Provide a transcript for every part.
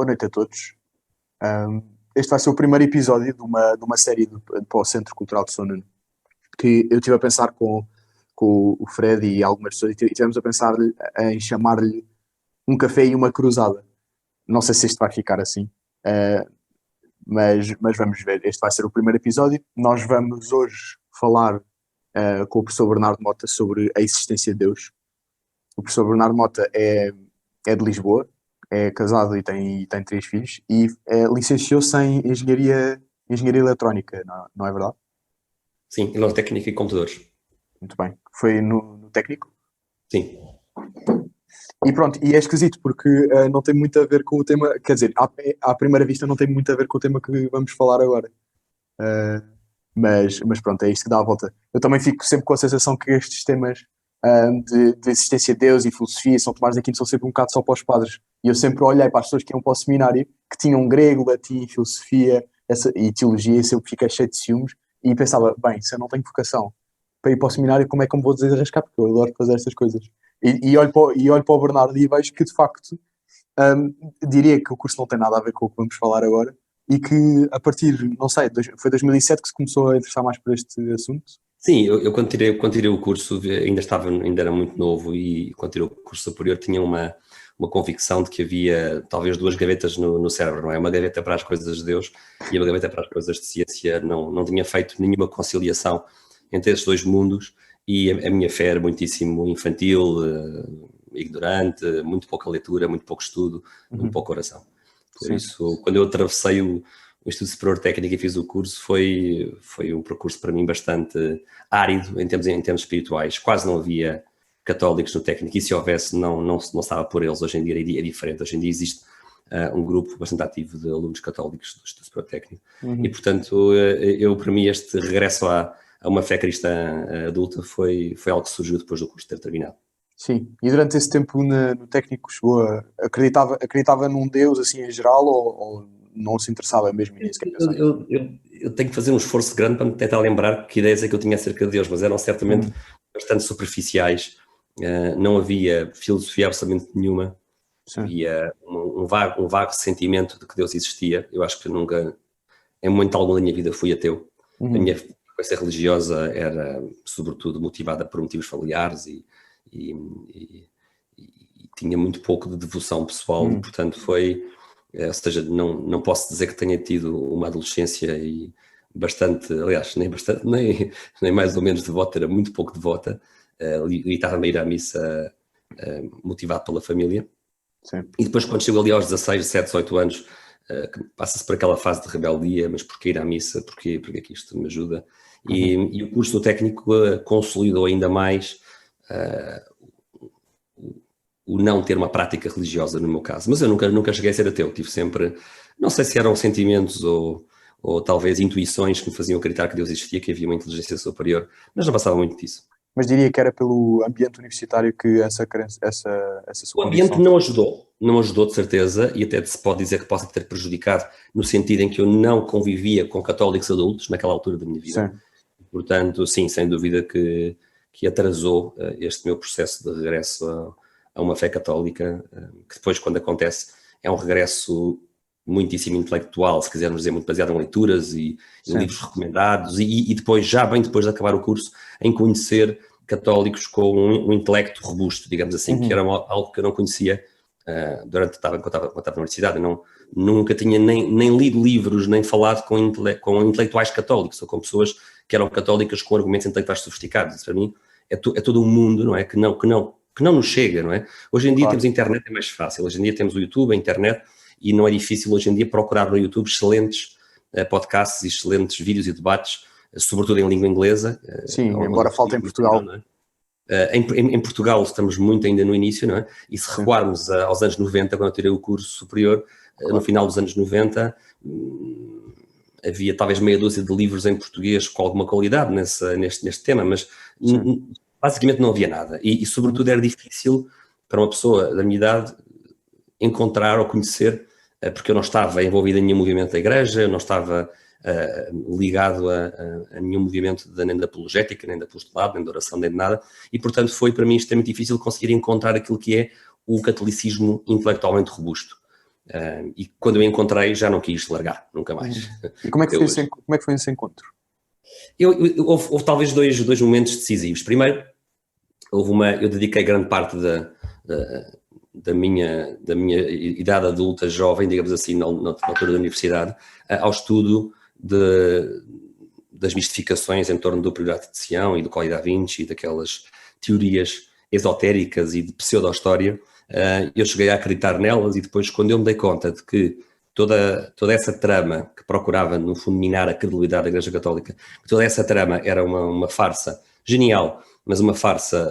noite a todos. Este vai ser o primeiro episódio de uma série para o Centro Cultural de São Nuno, que eu estive a pensar com o Fred e algumas pessoas, e estivemos a pensar em chamar-lhe um café e uma cruzada. Não sei se isto vai ficar assim, mas vamos ver. Este vai ser o primeiro episódio. Nós vamos hoje falar com o professor Bernardo Mota sobre a existência de Deus. O professor Bernardo Mota é de Lisboa, é casado e tem 3 filhos e licenciou-se em Engenharia Eletrónica, não é verdade? Sim, em técnica e computadores. Muito bem. Foi no técnico? Sim. E pronto, e é esquisito porque não tem muito a ver com o tema, quer dizer, à primeira vista não tem muito a ver com o tema que vamos falar agora. Mas pronto, é isto que dá a volta. Eu também fico sempre com a sensação que estes temas de existência de Deus e filosofia são tomados aqui, são sempre um bocado só para os padres. E eu sempre olhei para as pessoas que iam para o seminário, que tinham grego, latim, filosofia e teologia, e sempre fiquei cheio de ciúmes, e pensava, bem, se eu não tenho vocação para ir para o seminário, como é que eu me vou desenrascar? Porque eu adoro fazer estas coisas. E olho para o Bernardo e vejo que, de facto, diria que o curso não tem nada a ver com o que vamos falar agora, e que a partir, não sei, foi 2007 que se começou a interessar mais por este assunto. Sim, eu quando tirei o curso ainda era muito novo, e quando tirei o curso superior tinha uma convicção de que havia talvez 2 gavetas no cérebro, não é? Uma gaveta para as coisas de Deus e uma gaveta para as coisas de ciência. Não tinha feito nenhuma conciliação entre esses 2 mundos, e a minha fé era muitíssimo infantil, ignorante, muito pouca leitura, muito pouco estudo, muito pouca oração. Por isso, quando eu atravessei o Instituto Superior Técnico e fiz o curso, foi um percurso para mim bastante árido em termos espirituais. Quase não havia católicos no técnico, e se houvesse não estava por eles. Hoje em dia é diferente. Hoje em dia existe um grupo bastante ativo de alunos católicos do Instituto Superior Técnico. E, portanto, para mim, este regresso a uma fé cristã adulta foi algo que surgiu depois do curso ter terminado. Sim, e durante esse tempo no técnico chegou acreditava num Deus assim em geral, ou não se interessava mesmo nisso? Eu tenho que fazer um esforço grande para me tentar lembrar que ideias é que eu tinha acerca de Deus, mas eram certamente bastante superficiais. Não havia filosofia absolutamente nenhuma. Sim. Havia um vago sentimento de que Deus existia. Eu acho que nunca, em momento algum da minha vida, fui ateu. A minha frequência religiosa era sobretudo motivada por motivos familiares e tinha muito pouco de devoção pessoal, e, portanto ou seja, não posso dizer que tenha tido uma adolescência e bastante, aliás, nem mais ou menos devota, era muito pouco devota, e estava a ir à missa motivado pela família. Sim. E depois, quando chego ali aos 16, 17, 18 anos, passa-se por aquela fase de rebeldia, mas porquê ir à missa, porque é que isto me ajuda? E o curso do técnico consolidou ainda mais o não ter uma prática religiosa no meu caso. Mas eu nunca cheguei a ser ateu. Tive sempre, não sei se eram sentimentos ou talvez intuições que me faziam acreditar que Deus existia, que havia uma inteligência superior, mas não passava muito disso. Mas diria que era pelo ambiente universitário que essa sua O ambiente não ajudou de certeza, e até se pode dizer que possa ter prejudicado, no sentido em que eu não convivia com católicos adultos naquela altura da minha vida. Sim. Portanto, sim, sem dúvida que atrasou este meu processo de regresso a uma fé católica, que depois, quando acontece, é um regresso muitíssimo intelectual, se quisermos dizer, muito baseado em leituras e em livros recomendados, e depois, bem depois de acabar o curso, em conhecer católicos com um intelecto robusto, digamos assim, que era algo que eu não conhecia quando estava na universidade. Eu nunca tinha nem lido livros, nem falado com intelectuais católicos, ou com pessoas que eram católicas com argumentos intelectuais sofisticados. Isso, para mim, é todo um mundo, não é? Que não nos chega, não é? Hoje em dia temos internet, é mais fácil. Hoje em dia temos o YouTube, a internet, e não é difícil hoje em dia procurar no YouTube excelentes podcasts e excelentes vídeos e debates, sobretudo em língua inglesa. Sim, embora falte em Portugal. Em Portugal estamos muito ainda no início, não é? E se recuarmos aos anos 90, quando eu tirei o curso superior, no final dos anos 90, havia talvez meia dúzia de livros em português com alguma qualidade neste tema, mas basicamente não havia nada. E sobretudo era difícil para uma pessoa da minha idade encontrar ou conhecer, porque eu não estava envolvido em nenhum movimento da igreja, eu não estava ligado a nenhum movimento nem da apologética, nem da apostolado, nem da oração, nem de nada, e portanto foi para mim extremamente difícil conseguir encontrar aquilo que é o catolicismo intelectualmente robusto. E quando eu encontrei, já não quis largar, nunca mais. E como é que foi esse encontro? Houve talvez dois momentos decisivos. Primeiro, eu dediquei grande parte da minha idade adulta, jovem, digamos assim, na altura da universidade, ao estudo das mistificações em torno do período de Sião e do Código da Vinci e daquelas teorias esotéricas e de pseudo-história. Eu cheguei a acreditar nelas e depois, quando eu me dei conta de que toda essa trama que procurava, no fundo, minar a credibilidade da Igreja Católica, que toda essa trama era uma farsa genial, mas uma farsa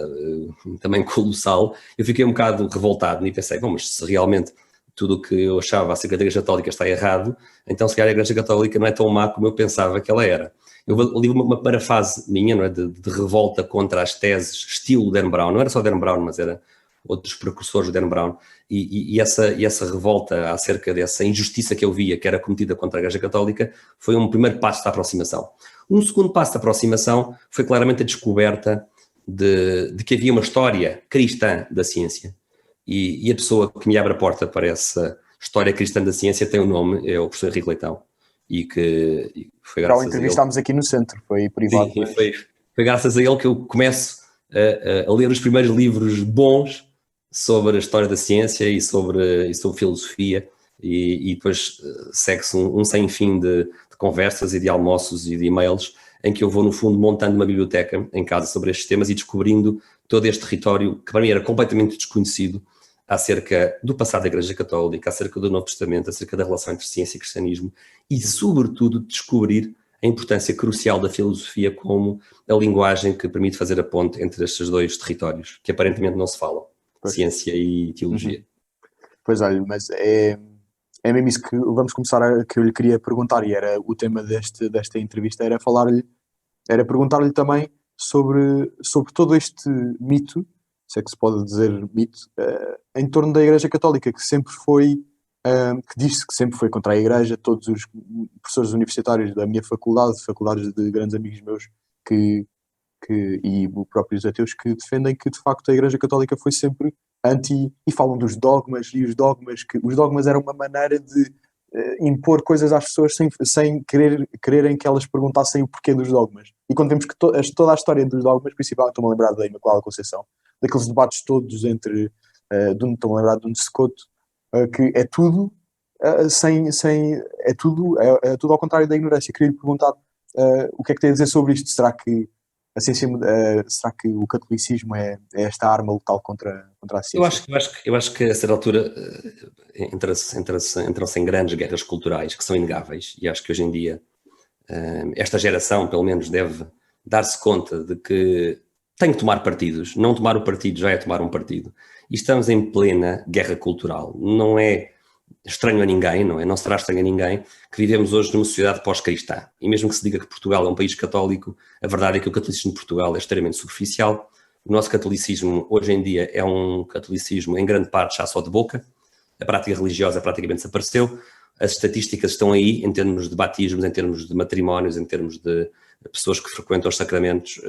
também colossal, eu fiquei um bocado revoltado e pensei, bom, mas se realmente tudo o que eu achava acerca da Igreja Católica está errado, então se calhar a Igreja Católica não é tão má como eu pensava que ela era. Eu li uma parafase minha, não é, de revolta contra as teses estilo Dan Brown, não era só Dan Brown, mas era outros precursores de Dan Brown, e essa revolta acerca dessa injustiça que eu via que era cometida contra a Igreja Católica foi um primeiro passo da aproximação. Um segundo passo da aproximação foi claramente a descoberta de que havia uma história cristã da ciência, e a pessoa que me abre a porta para essa história cristã da ciência tem um nome, é o professor Henrique Leitão, e que foi graças a ele... entrevistámos aqui no centro, foi privado. Sim, foi graças a ele que eu começo a ler os primeiros livros bons sobre a história da ciência e sobre filosofia, e depois segue-se um sem fim de conversas e de almoços e de e-mails em que eu vou, no fundo, montando uma biblioteca em casa sobre estes temas e descobrindo todo este território que para mim era completamente desconhecido acerca do passado da Igreja Católica, acerca do Novo Testamento, acerca da relação entre ciência e cristianismo e, sobretudo, descobrir a importância crucial da filosofia como a linguagem que permite fazer a ponte entre estes dois territórios, que aparentemente não se falam, ciência e teologia. Pois olha, mas é mesmo isso que vamos começar que eu lhe queria perguntar, e era o tema desta entrevista, era perguntar-lhe também sobre todo este mito, se é que se pode dizer mito, em torno da Igreja Católica, que sempre foi, que diz-se que sempre foi contra a Igreja. Todos os professores universitários da minha faculdades de grandes amigos meus, e os próprios ateus, que defendem que de facto a Igreja Católica foi sempre anti, e falam dos dogmas, e os dogmas eram uma maneira de impor coisas às pessoas sem quererem que elas perguntassem o porquê dos dogmas. E quando vemos que toda a história dos dogmas, principalmente estou-me a lembrar da Imaculada Conceição, daqueles debates todos entre estou-me a lembrar de um de Secoto, que é tudo é tudo ao contrário da ignorância. Queria-lhe perguntar o que é que tem a dizer sobre isto. Será que a ciência, será que o catolicismo é esta arma letal contra a ciência? Eu acho que a certa altura entram-se em grandes guerras culturais que são inegáveis, e acho que hoje em dia esta geração, pelo menos, deve dar-se conta de que tem que tomar partidos. Não tomar o partido já é tomar um partido. E estamos em plena guerra cultural. Não é estranho a ninguém, não será estranho a ninguém que vivemos hoje numa sociedade pós-cristã. E mesmo que se diga que Portugal é um país católico, a verdade é que o catolicismo de Portugal é extremamente superficial. O nosso catolicismo, hoje em dia, é um catolicismo, em grande parte, já só de boca. A prática religiosa praticamente desapareceu. As estatísticas estão aí, em termos de batismos, em termos de matrimónios, em termos de pessoas que frequentam os sacramentos.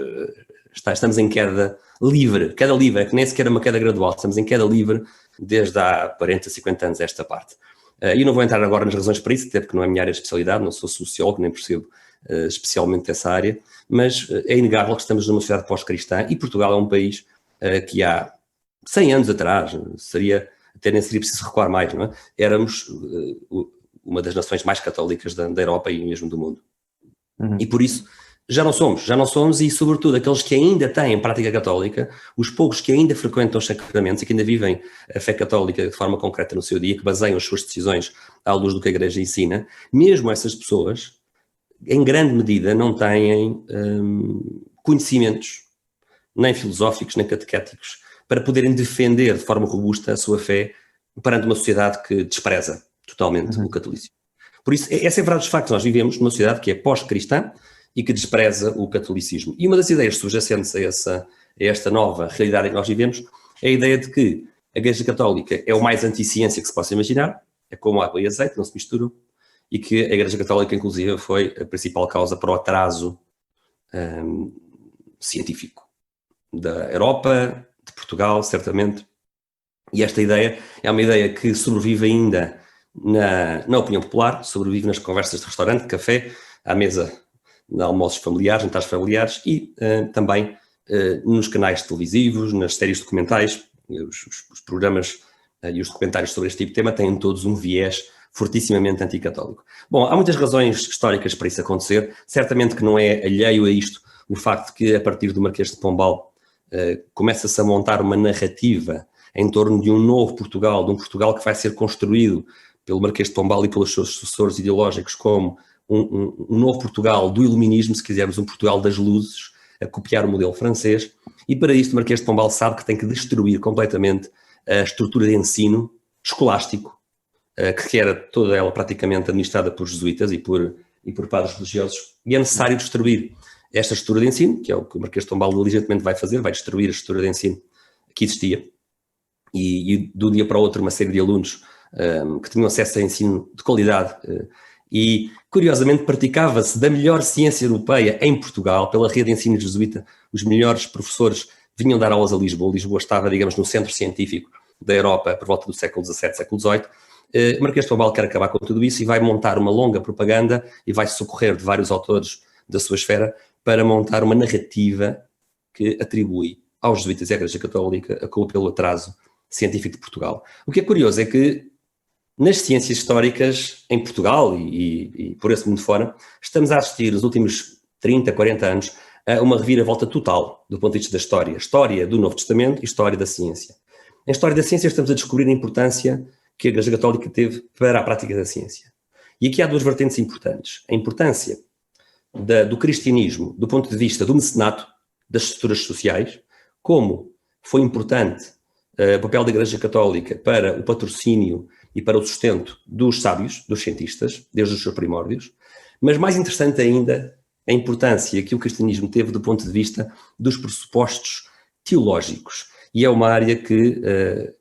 Estamos em queda livre, é que nem sequer é uma queda gradual, estamos em queda livre desde há 40, 50 anos esta parte. E não vou entrar agora nas razões para isso, até porque não é a minha área de especialidade, não sou sociólogo, nem percebo especialmente dessa área, mas é inegável que estamos numa sociedade pós-cristã, e Portugal é um país que há 100 anos atrás, até nem seria preciso recuar mais, não é? Éramos uma das nações mais católicas da Europa e mesmo do mundo. E por isso já não somos, e sobretudo aqueles que ainda têm prática católica, os poucos que ainda frequentam os sacramentos e que ainda vivem a fé católica de forma concreta no seu dia, que baseiam as suas decisões à luz do que a Igreja ensina, mesmo essas pessoas, em grande medida, não têm conhecimentos, nem filosóficos, nem catequéticos, para poderem defender de forma robusta a sua fé perante uma sociedade que despreza totalmente o catolicismo. Por isso, essa é a verdade dos factos. Nós vivemos numa sociedade que é pós-cristã e que despreza o catolicismo. E uma das ideias subjacentes a esta nova realidade em que nós vivemos é a ideia de que a Igreja Católica é o mais anti-ciência que se possa imaginar, é como água e azeite, não se misturam, e que a Igreja Católica, inclusive, foi a principal causa para o atraso científico da Europa, de Portugal, certamente. E esta ideia é uma ideia que sobrevive ainda na opinião popular, sobrevive nas conversas de restaurante, de café, à mesa de almoços familiares, jantares familiares e também nos canais televisivos, nas séries documentais. Os programas e os documentários sobre este tipo de tema têm todos um viés fortissimamente anticatólico. Bom, há muitas razões históricas para isso acontecer. Certamente que não é alheio a isto o facto de que, a partir do Marquês de Pombal, começa-se a montar uma narrativa em torno de um novo Portugal, de um Portugal que vai ser construído pelo Marquês de Pombal e pelos seus sucessores ideológicos como um novo Portugal do iluminismo, se quisermos, um Portugal das luzes, a copiar o modelo francês. E para isto o Marquês de Pombal sabe que tem que destruir completamente a estrutura de ensino escolástico, que era toda ela praticamente administrada por jesuítas e por padres religiosos, e é necessário destruir esta estrutura de ensino, que é o que o Marquês de Pombal diligentemente vai fazer, vai destruir a estrutura de ensino que existia, e de um dia para o outro uma série de alunos que tinham acesso a ensino de qualidade e, curiosamente, praticava-se da melhor ciência europeia em Portugal, pela rede de ensino jesuíta. Os melhores professores vinham dar aulas a Lisboa. Lisboa estava, digamos, no centro científico da Europa por volta do século XVII, século XVIII. O Marquês de Pombal quer acabar com tudo isso e vai montar uma longa propaganda e vai socorrer de vários autores da sua esfera para montar uma narrativa que atribui aos jesuítas e à Igreja Católica a culpa pelo atraso científico de Portugal. O que é curioso é que nas ciências históricas em Portugal e por esse mundo fora, estamos a assistir nos últimos 30, 40 anos a uma reviravolta total do ponto de vista da história. História do Novo Testamento e história da ciência. Em história da ciência estamos a descobrir a importância que a Igreja Católica teve para a prática da ciência. E aqui há duas vertentes importantes. A importância do cristianismo do ponto de vista do mecenato, das estruturas sociais, como foi importante o papel da Igreja Católica para o patrocínio e para o sustento dos sábios, dos cientistas, desde os seus primórdios, mas mais interessante ainda a importância que o cristianismo teve do ponto de vista dos pressupostos teológicos. E é uma área que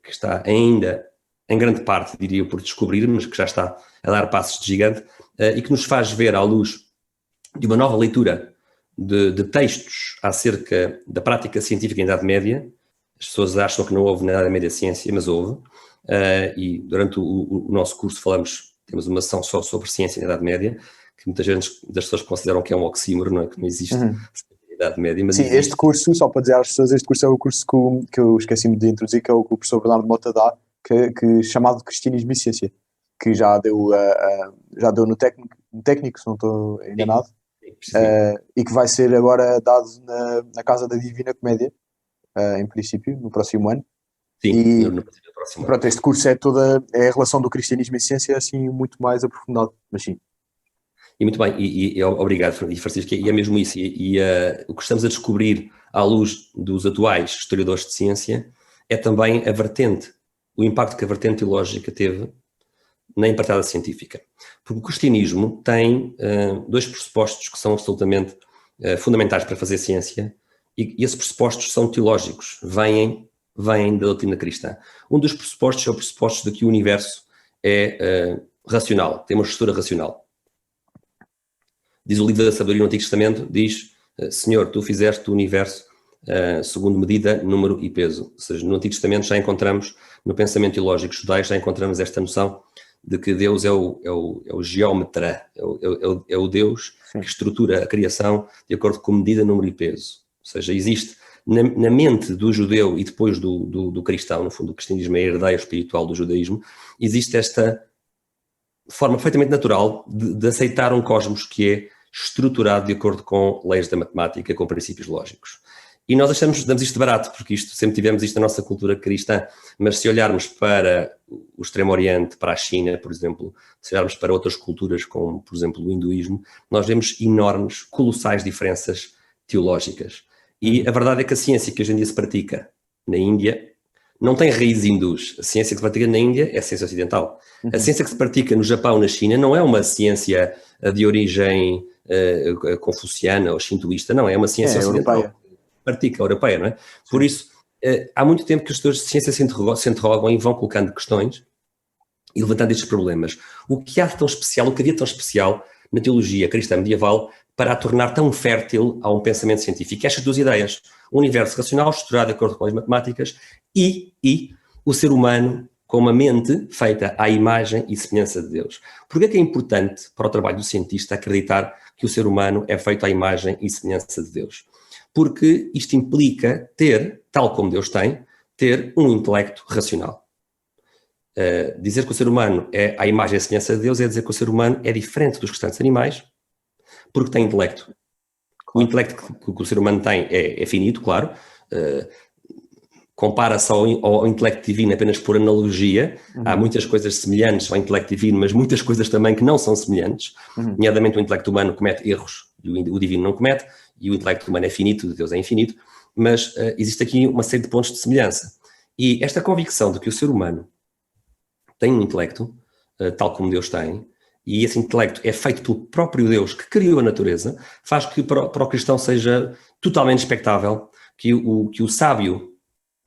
está ainda, em grande parte, diria eu, por descobrir, mas que já está a dar passos de gigante, e que nos faz ver, à luz de uma nova leitura de textos acerca da prática científica em Idade Média. As pessoas acham que não houve na Idade Média ciência, mas houve. E durante o nosso curso temos uma sessão só sobre ciência na Idade Média, que muitas vezes das pessoas consideram que é um oxímoro, não é? Que não existe Idade Média. Mas sim, existe. Este curso, só para dizer às pessoas, este curso é o curso que eu esqueci-me de introduzir, que é o que o professor Bernardo Mota dá, chamado Cristianismo e Ciência, que já deu no técnico, se não estou enganado, e que vai ser agora dado na Casa da Divina Comédia, em princípio, no próximo ano. Sim, no próximo ano. Pronto, este curso é a relação do cristianismo e ciência, assim, muito mais aprofundado, mas sim. E muito bem, e obrigado, Francisco, e é mesmo isso, o que estamos a descobrir à luz dos atuais historiadores de ciência é também o impacto que a vertente teológica teve na empreitada científica. Porque o cristianismo tem dois pressupostos que são absolutamente fundamentais para fazer ciência, e esses pressupostos são teológicos, vêm da doutrina cristã. Um dos pressupostos é o pressuposto de que o universo é racional, tem uma estrutura racional. Diz o livro da sabedoria no Antigo Testamento, diz, Senhor, tu fizeste o universo segundo medida, número e peso. Ou seja, no Antigo Testamento já encontramos, no pensamento teológico judaico, já encontramos esta noção de que Deus é o geómetra, é o Deus que estrutura a criação de acordo com medida, número e peso. Ou seja, existe na mente do judeu e depois do cristão, no fundo o cristianismo é a herdeira espiritual do judaísmo, existe esta forma perfeitamente natural de aceitar um cosmos que é estruturado de acordo com leis da matemática, com princípios lógicos. E nós damos isto barato, porque sempre tivemos isto na nossa cultura cristã, mas se olharmos para o Extremo Oriente, para a China, por exemplo, se olharmos para outras culturas, como, por exemplo, o hinduísmo, nós vemos enormes, colossais diferenças teológicas. E a verdade é que a ciência que hoje em dia se pratica na Índia não tem raízes hindus. A ciência que se pratica na Índia é a ciência ocidental. A ciência que se pratica no Japão, na China, não é uma ciência de origem confuciana ou shintoísta, não, é uma ciência ocidental. Europeia. Pratica europeia, não é? Sim. Por isso, há muito tempo que os estudos de ciência se interrogam e vão colocando questões e levantando estes problemas. O que havia tão especial na teologia cristã medieval para a tornar tão fértil a um pensamento científico? Estas duas ideias, o universo racional estruturado de acordo com as matemáticas e o ser humano com uma mente feita à imagem e semelhança de Deus. Por que é importante para o trabalho do cientista acreditar que o ser humano é feito à imagem e semelhança de Deus? Porque isto implica ter, tal como Deus tem, ter um intelecto racional. Dizer que o ser humano é à imagem e semelhança de Deus é dizer que o ser humano é diferente dos restantes animais porque tem intelecto. O intelecto que o ser humano tem é finito, claro. Compara-se ao intelecto divino apenas por analogia. Há muitas coisas semelhantes ao intelecto divino, mas muitas coisas também que não são semelhantes. Nomeadamente o intelecto humano comete erros e o divino não comete, e o intelecto humano é finito, de Deus é infinito. Mas existe aqui uma série de pontos de semelhança. E esta convicção de que o ser humano tem um intelecto, tal como Deus tem, e esse intelecto é feito pelo próprio Deus que criou a natureza, faz que para o cristão seja totalmente expectável que o sábio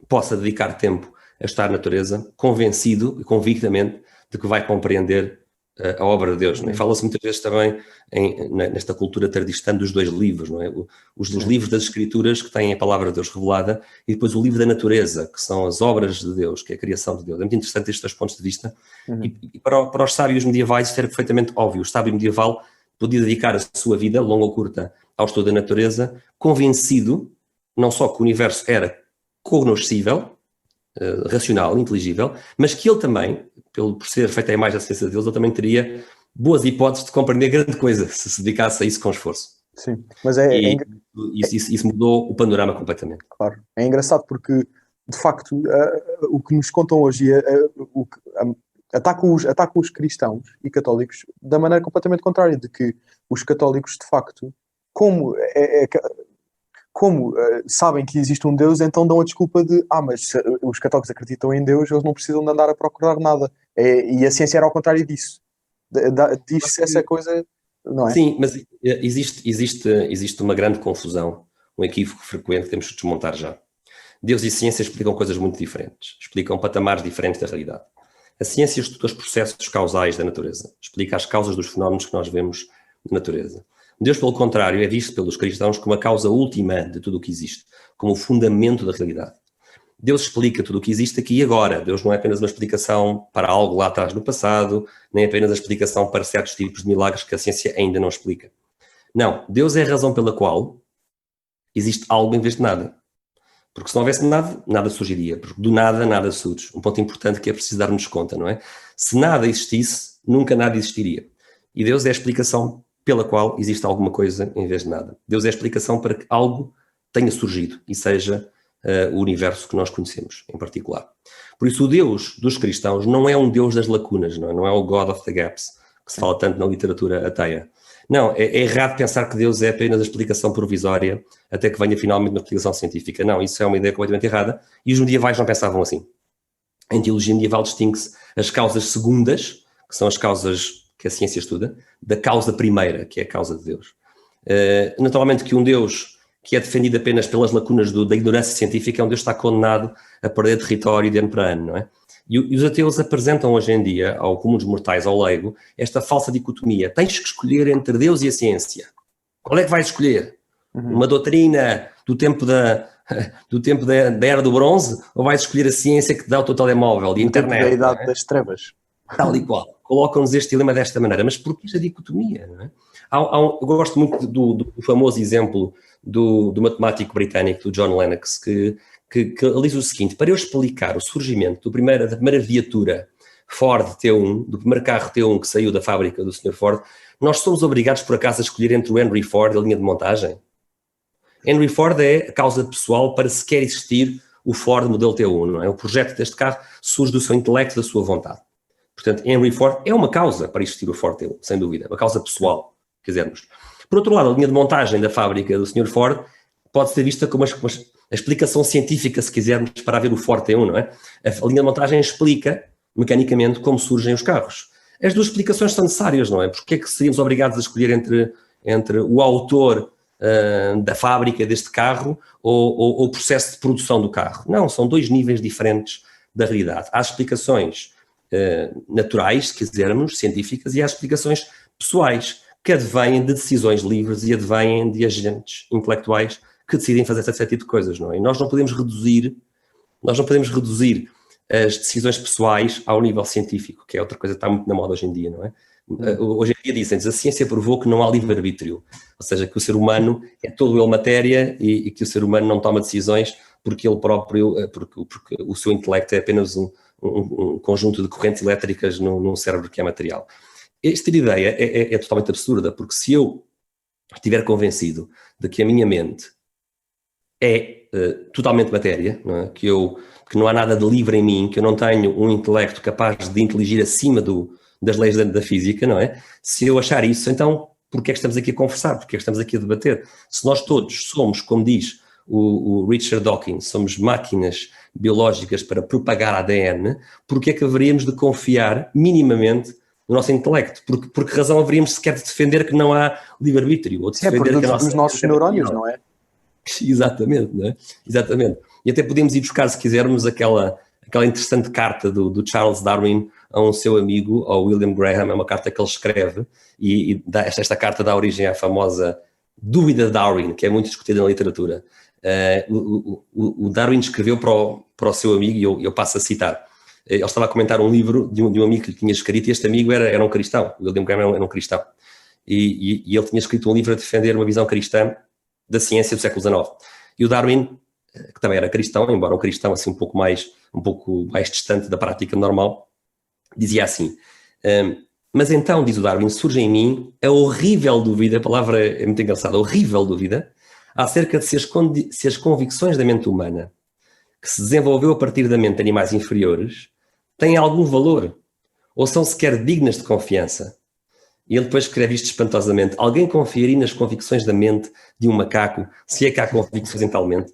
possa dedicar tempo a estar na natureza, convencido e convictamente de que vai compreender a obra de Deus. Não é? Fala-se muitas vezes também nesta cultura tardistã dos dois livros, não é? Os livros das Escrituras, que têm a palavra de Deus revelada, e depois o livro da natureza, que são as obras de Deus, que é a criação de Deus. É muito interessante estes dois pontos de vista. E para os sábios medievais isto era perfeitamente óbvio. O sábio medieval podia dedicar a sua vida, longa ou curta, ao estudo da natureza, convencido não só que o universo era cognoscível, racional, inteligível, mas que ele também, por ser feito à imagem e semelhança de Deus, ele também teria boas hipóteses de compreender grande coisa se dedicasse a isso com esforço. Sim, mas isso mudou o panorama completamente. Claro, é engraçado porque, de facto, o que nos contam hoje atacam os cristãos e católicos da maneira completamente contrária, de que os católicos, de facto, como sabem que existe um Deus, então dão a desculpa de mas se os católicos acreditam em Deus, eles não precisam de andar a procurar nada. E a ciência era ao contrário disso. Diz-se essa coisa, não é? Sim, mas existe uma grande confusão, um equívoco frequente que temos de desmontar já. Deus e ciência explicam coisas muito diferentes, explicam patamares diferentes da realidade. A ciência estuda os processos causais da natureza, explica as causas dos fenómenos que nós vemos na natureza. Deus, pelo contrário, é visto pelos cristãos como a causa última de tudo o que existe, como o fundamento da realidade. Deus explica tudo o que existe aqui e agora. Deus não é apenas uma explicação para algo lá atrás no passado, nem apenas a explicação para certos tipos de milagres que a ciência ainda não explica. Não, Deus é a razão pela qual existe algo em vez de nada. Porque se não houvesse nada, nada surgiria. Porque do nada, nada surge. Um ponto importante que é preciso darmos conta, não é? Se nada existisse, nunca nada existiria. E Deus é a explicação pela qual existe alguma coisa em vez de nada. Deus é a explicação para que algo tenha surgido e seja o universo que nós conhecemos, em particular. Por isso, o Deus dos cristãos não é um Deus das lacunas, não é o God of the Gaps, que se fala tanto na literatura ateia. Não, é errado pensar que Deus é apenas a explicação provisória até que venha finalmente uma explicação científica. Não, isso é uma ideia completamente errada e os medievais não pensavam assim. Em teologia medieval distingue-se as causas segundas, que são as causas que a ciência estuda, da causa primeira, que é a causa de Deus. Naturalmente que um Deus que é defendido apenas pelas lacunas da ignorância científica é um Deus que está condenado a perder território de ano para ano, não é? E os ateus apresentam hoje em dia, ao comum dos mortais, ao leigo, esta falsa dicotomia. Tens que escolher entre Deus e a ciência. Qual é que vais escolher? Uma doutrina do tempo da Era do Bronze, ou vais escolher a ciência que te dá o teu telemóvel e a internet? Da Idade das Trevas. Tal e qual. Colocam-nos este dilema desta maneira. Mas porquê esta dicotomia? Não é? Eu gosto muito do famoso exemplo do matemático britânico, do John Lennox, que ele diz o seguinte: para eu explicar o surgimento da primeira viatura Ford T1, do primeiro carro T1 que saiu da fábrica do Sr. Ford, nós somos obrigados por acaso a escolher entre o Henry Ford e a linha de montagem? Henry Ford é a causa pessoal para sequer existir o Ford modelo T1, não é? O projeto deste carro surge do seu intelecto, da sua vontade. Portanto, Henry Ford é uma causa para existir o Ford T1, sem dúvida, uma causa pessoal, quisermos. Por outro lado, a linha de montagem da fábrica do Sr. Ford pode ser vista como a explicação científica, se quisermos, para haver o Ford T1, não é? A linha de montagem explica, mecanicamente, como surgem os carros. As duas explicações são necessárias, não é? Porque é que seríamos obrigados a escolher entre o autor da fábrica deste carro ou o processo de produção do carro? Não, são dois níveis diferentes da realidade. Há explicações naturais, se quisermos, científicas, e há explicações pessoais, que advêm de decisões livres e advêm de agentes intelectuais que decidem fazer esse tipo de coisas, não é? E nós não podemos reduzir as decisões pessoais ao nível científico, que é outra coisa que está muito na moda hoje em dia, não é? Hoje em dia dizem-nos, a ciência provou que não há livre-arbítrio, ou seja, que o ser humano é todo ele matéria e que o ser humano não toma decisões porque ele próprio, porque o seu intelecto é apenas um conjunto de correntes elétricas num cérebro que é material. Esta ideia é totalmente absurda, porque se eu estiver convencido de que a minha mente é totalmente matéria, não é? Que não há nada de livre em mim, que eu não tenho um intelecto capaz de inteligir acima das leis da física, não é? Se eu achar isso, então porquê é que estamos aqui a conversar? Porquê é que estamos aqui a debater? Se nós todos somos, como diz o Richard Dawkins, somos máquinas biológicas para propagar ADN, porquê é que haveríamos de confiar minimamente no nosso intelecto? Por que razão haveríamos sequer de defender que não há livre-arbítrio? Ou de defender que os nossos neurónios, não é? Exatamente, não é? Exatamente. E até podemos ir buscar, se quisermos, aquela interessante carta do Charles Darwin a um seu amigo, ao William Graham. É uma carta que ele escreve e esta carta dá origem à famosa dúvida de Darwin, que é muito discutida na literatura. O Darwin escreveu para o seu amigo, e eu passo a citar. Ele estava a comentar um livro de um amigo que lhe tinha escrito, e este amigo era um cristão. O William Graham era um cristão. E ele tinha escrito um livro a defender uma visão cristã da ciência do século XIX. E o Darwin, que também era cristão, embora um cristão assim um pouco mais distante da prática normal, dizia assim: mas então, diz o Darwin, surge em mim a horrível dúvida, a palavra é muito engraçada, horrível dúvida, acerca de se as convicções da mente humana, que se desenvolveu a partir da mente de animais inferiores, têm algum valor, ou são sequer dignas de confiança. E ele depois escreve isto espantosamente: alguém confiaria nas convicções da mente de um macaco, se é que há convicções em tal mente?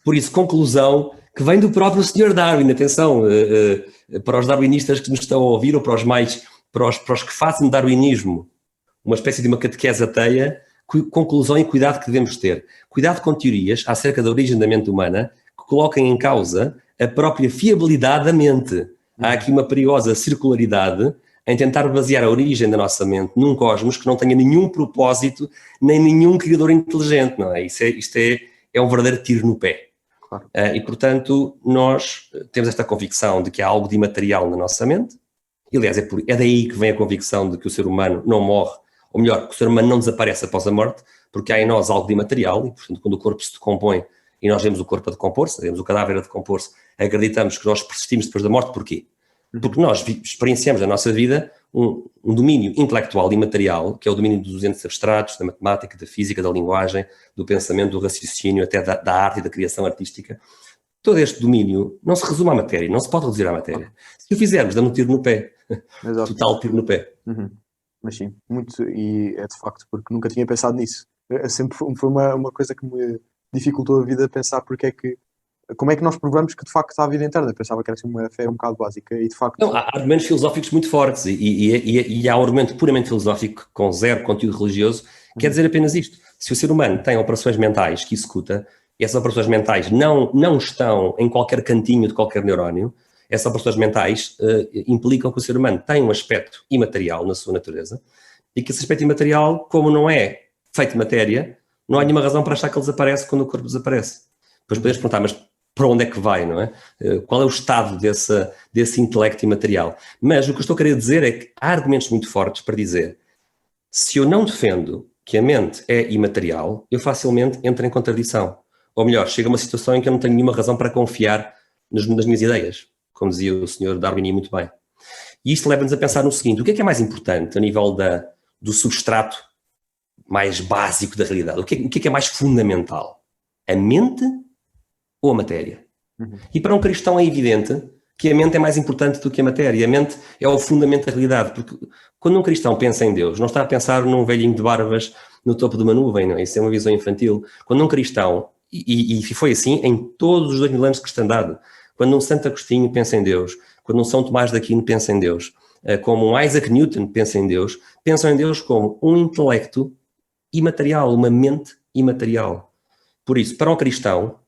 Por isso, conclusão que vem do próprio Sr. Darwin. Atenção, para os darwinistas que nos estão a ouvir, ou para os que fazem darwinismo uma espécie de uma catequese ateia, conclusão e cuidado que devemos ter. Cuidado com teorias acerca da origem da mente humana que coloquem em causa a própria fiabilidade da mente. Há aqui uma perigosa circularidade em tentar basear a origem da nossa mente num cosmos que não tenha nenhum propósito, nem nenhum criador inteligente, não é? Isto é um verdadeiro tiro no pé. Claro. E, portanto, nós temos esta convicção de que há algo de imaterial na nossa mente, e, aliás, é daí que vem a convicção de que o ser humano não morre, ou melhor, que o ser humano não desaparece após a morte, porque há em nós algo de imaterial, e, portanto, quando o corpo se decompõe e nós vemos o corpo a decompor-se, vemos o cadáver a decompor-se, acreditamos que nós persistimos depois da morte. Porquê? Porque nós experienciamos na nossa vida um domínio intelectual e material, que é o domínio dos entes abstratos, da matemática, da física, da linguagem, do pensamento, do raciocínio, até da arte e da criação artística. Todo este domínio não se resume à matéria, não se pode reduzir à matéria. Se o fizermos, dá-me um tiro no pé. Exato. Total tiro no pé. Mas sim, muito, e é de facto porque nunca tinha pensado nisso. Sempre foi uma coisa que me dificultou a vida pensar como é que nós provamos que de facto há vida interna. Pensava que era assim uma fé um bocado básica e de facto... Não, há argumentos filosóficos muito fortes e há um argumento puramente filosófico com zero conteúdo religioso, quer dizer apenas isto: se o ser humano tem operações mentais que executa, e essas operações mentais não estão em qualquer cantinho de qualquer neurónio, essas operações mentais implicam que o ser humano tem um aspecto imaterial na sua natureza, e que esse aspecto imaterial, como não é feito de matéria, não há nenhuma razão para achar que ele desaparece quando o corpo desaparece. Depois podemos perguntar, mas para onde é que vai, não é? Qual é o estado desse intelecto imaterial? Mas o que eu estou a querer dizer é que há argumentos muito fortes para dizer: se eu não defendo que a mente é imaterial, eu facilmente entro em contradição. Ou melhor, chega a uma situação em que eu não tenho nenhuma razão para confiar nas minhas ideias, como dizia o Sr. Darwin muito bem. E isto leva-nos a pensar no seguinte: o que é mais importante a nível do substrato mais básico da realidade? O que é mais fundamental? A mente ou a matéria? E para um cristão é evidente que a mente é mais importante do que a matéria. A mente é o fundamento da realidade, porque quando um cristão pensa em Deus, não está a pensar num velhinho de barbas no topo de uma nuvem, não é? Isso é uma visão infantil. Quando um cristão, e foi assim em todos os 2000 anos de cristandade, quando um Santo Agostinho pensa em Deus, quando um São Tomás de Aquino pensa em Deus, como um Isaac Newton pensa em Deus, pensam em Deus como um intelecto imaterial, uma mente imaterial. Por isso, para um cristão,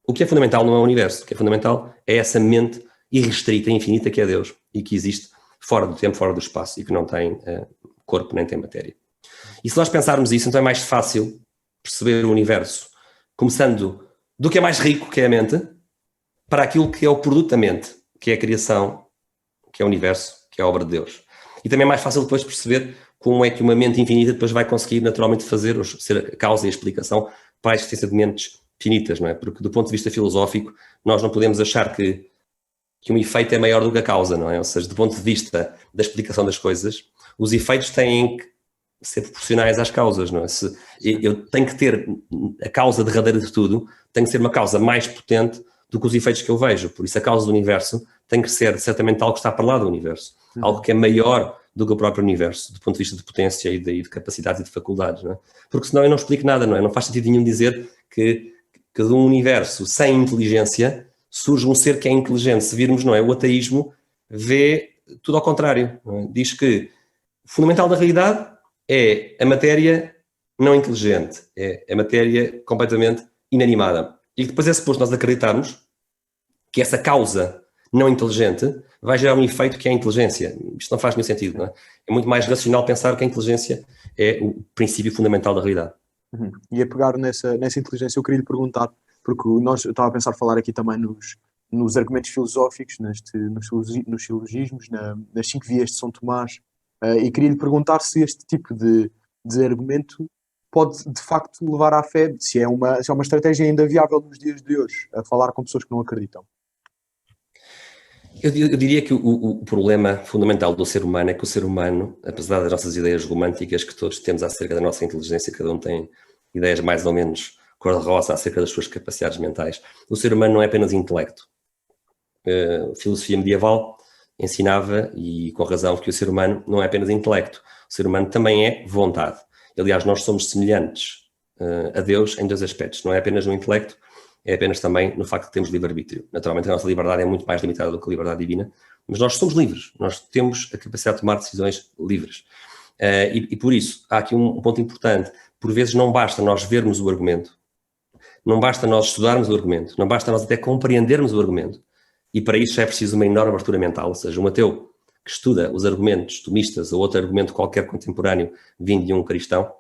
o que é fundamental não é o universo. O que é fundamental é essa mente irrestrita, infinita, que é Deus, e que existe fora do tempo, fora do espaço, e que não tem corpo nem tem matéria. E se nós pensarmos isso, então é mais fácil perceber o universo, começando do que é mais rico, que é a mente, para aquilo que é o produto da mente, que é a criação, que é o universo, que é a obra de Deus. E também é mais fácil depois perceber como é que uma mente infinita depois vai conseguir naturalmente ser a causa e a explicação para a existência de mentes finitas, não é? Porque do ponto de vista filosófico, nós não podemos achar que um efeito é maior do que a causa, não é? Ou seja, do ponto de vista da explicação das coisas, os efeitos têm que ser proporcionais às causas, não é? Se eu tenho que ter a causa derradeira de tudo, tem que ser uma causa mais potente do que os efeitos que eu vejo. Por isso a causa do universo tem que ser certamente algo que está para lá do universo, algo que é maior do que o próprio universo, do ponto de vista de potência e de capacidades e de faculdades, não é? Porque senão eu não explico nada, não é? Não faz sentido nenhum dizer que de um universo sem inteligência surge um ser que é inteligente. Se virmos, não é? O ateísmo vê tudo ao contrário, não é? Diz que o fundamental da realidade é a matéria não inteligente, é a matéria completamente inanimada. E depois é suposto nós acreditarmos que essa causa não inteligente vai gerar um efeito que é a inteligência. Isto não faz nenhum sentido, não é? É muito mais racional pensar que a inteligência é o princípio fundamental da realidade. E a pegar nessa inteligência, eu queria lhe perguntar, porque eu estava a pensar falar aqui também nos argumentos filosóficos, nos silogismos, nas 5 vias de São Tomás, e queria lhe perguntar se este tipo de argumento pode de facto levar à fé, se é uma estratégia ainda viável nos dias de hoje, a falar com pessoas que não acreditam. Eu diria que o problema fundamental do ser humano é que o ser humano, apesar das nossas ideias românticas que todos temos acerca da nossa inteligência, cada um tem ideias mais ou menos cor-de-rosa acerca das suas capacidades mentais, o ser humano não é apenas intelecto. A filosofia medieval ensinava, e com razão, que o ser humano não é apenas intelecto, o ser humano também é vontade. Aliás, nós somos semelhantes a Deus em 2 aspectos, não é apenas no intelecto, é apenas também no facto de termos livre-arbítrio. Naturalmente a nossa liberdade é muito mais limitada do que a liberdade divina, mas nós somos livres, nós temos a capacidade de tomar decisões livres. E por isso, há aqui um ponto importante, por vezes não basta nós vermos o argumento, não basta nós estudarmos o argumento, não basta nós até compreendermos o argumento, e para isso já é preciso uma enorme abertura mental, ou seja, um ateu que estuda os argumentos tomistas ou outro argumento qualquer contemporâneo vindo de um cristão,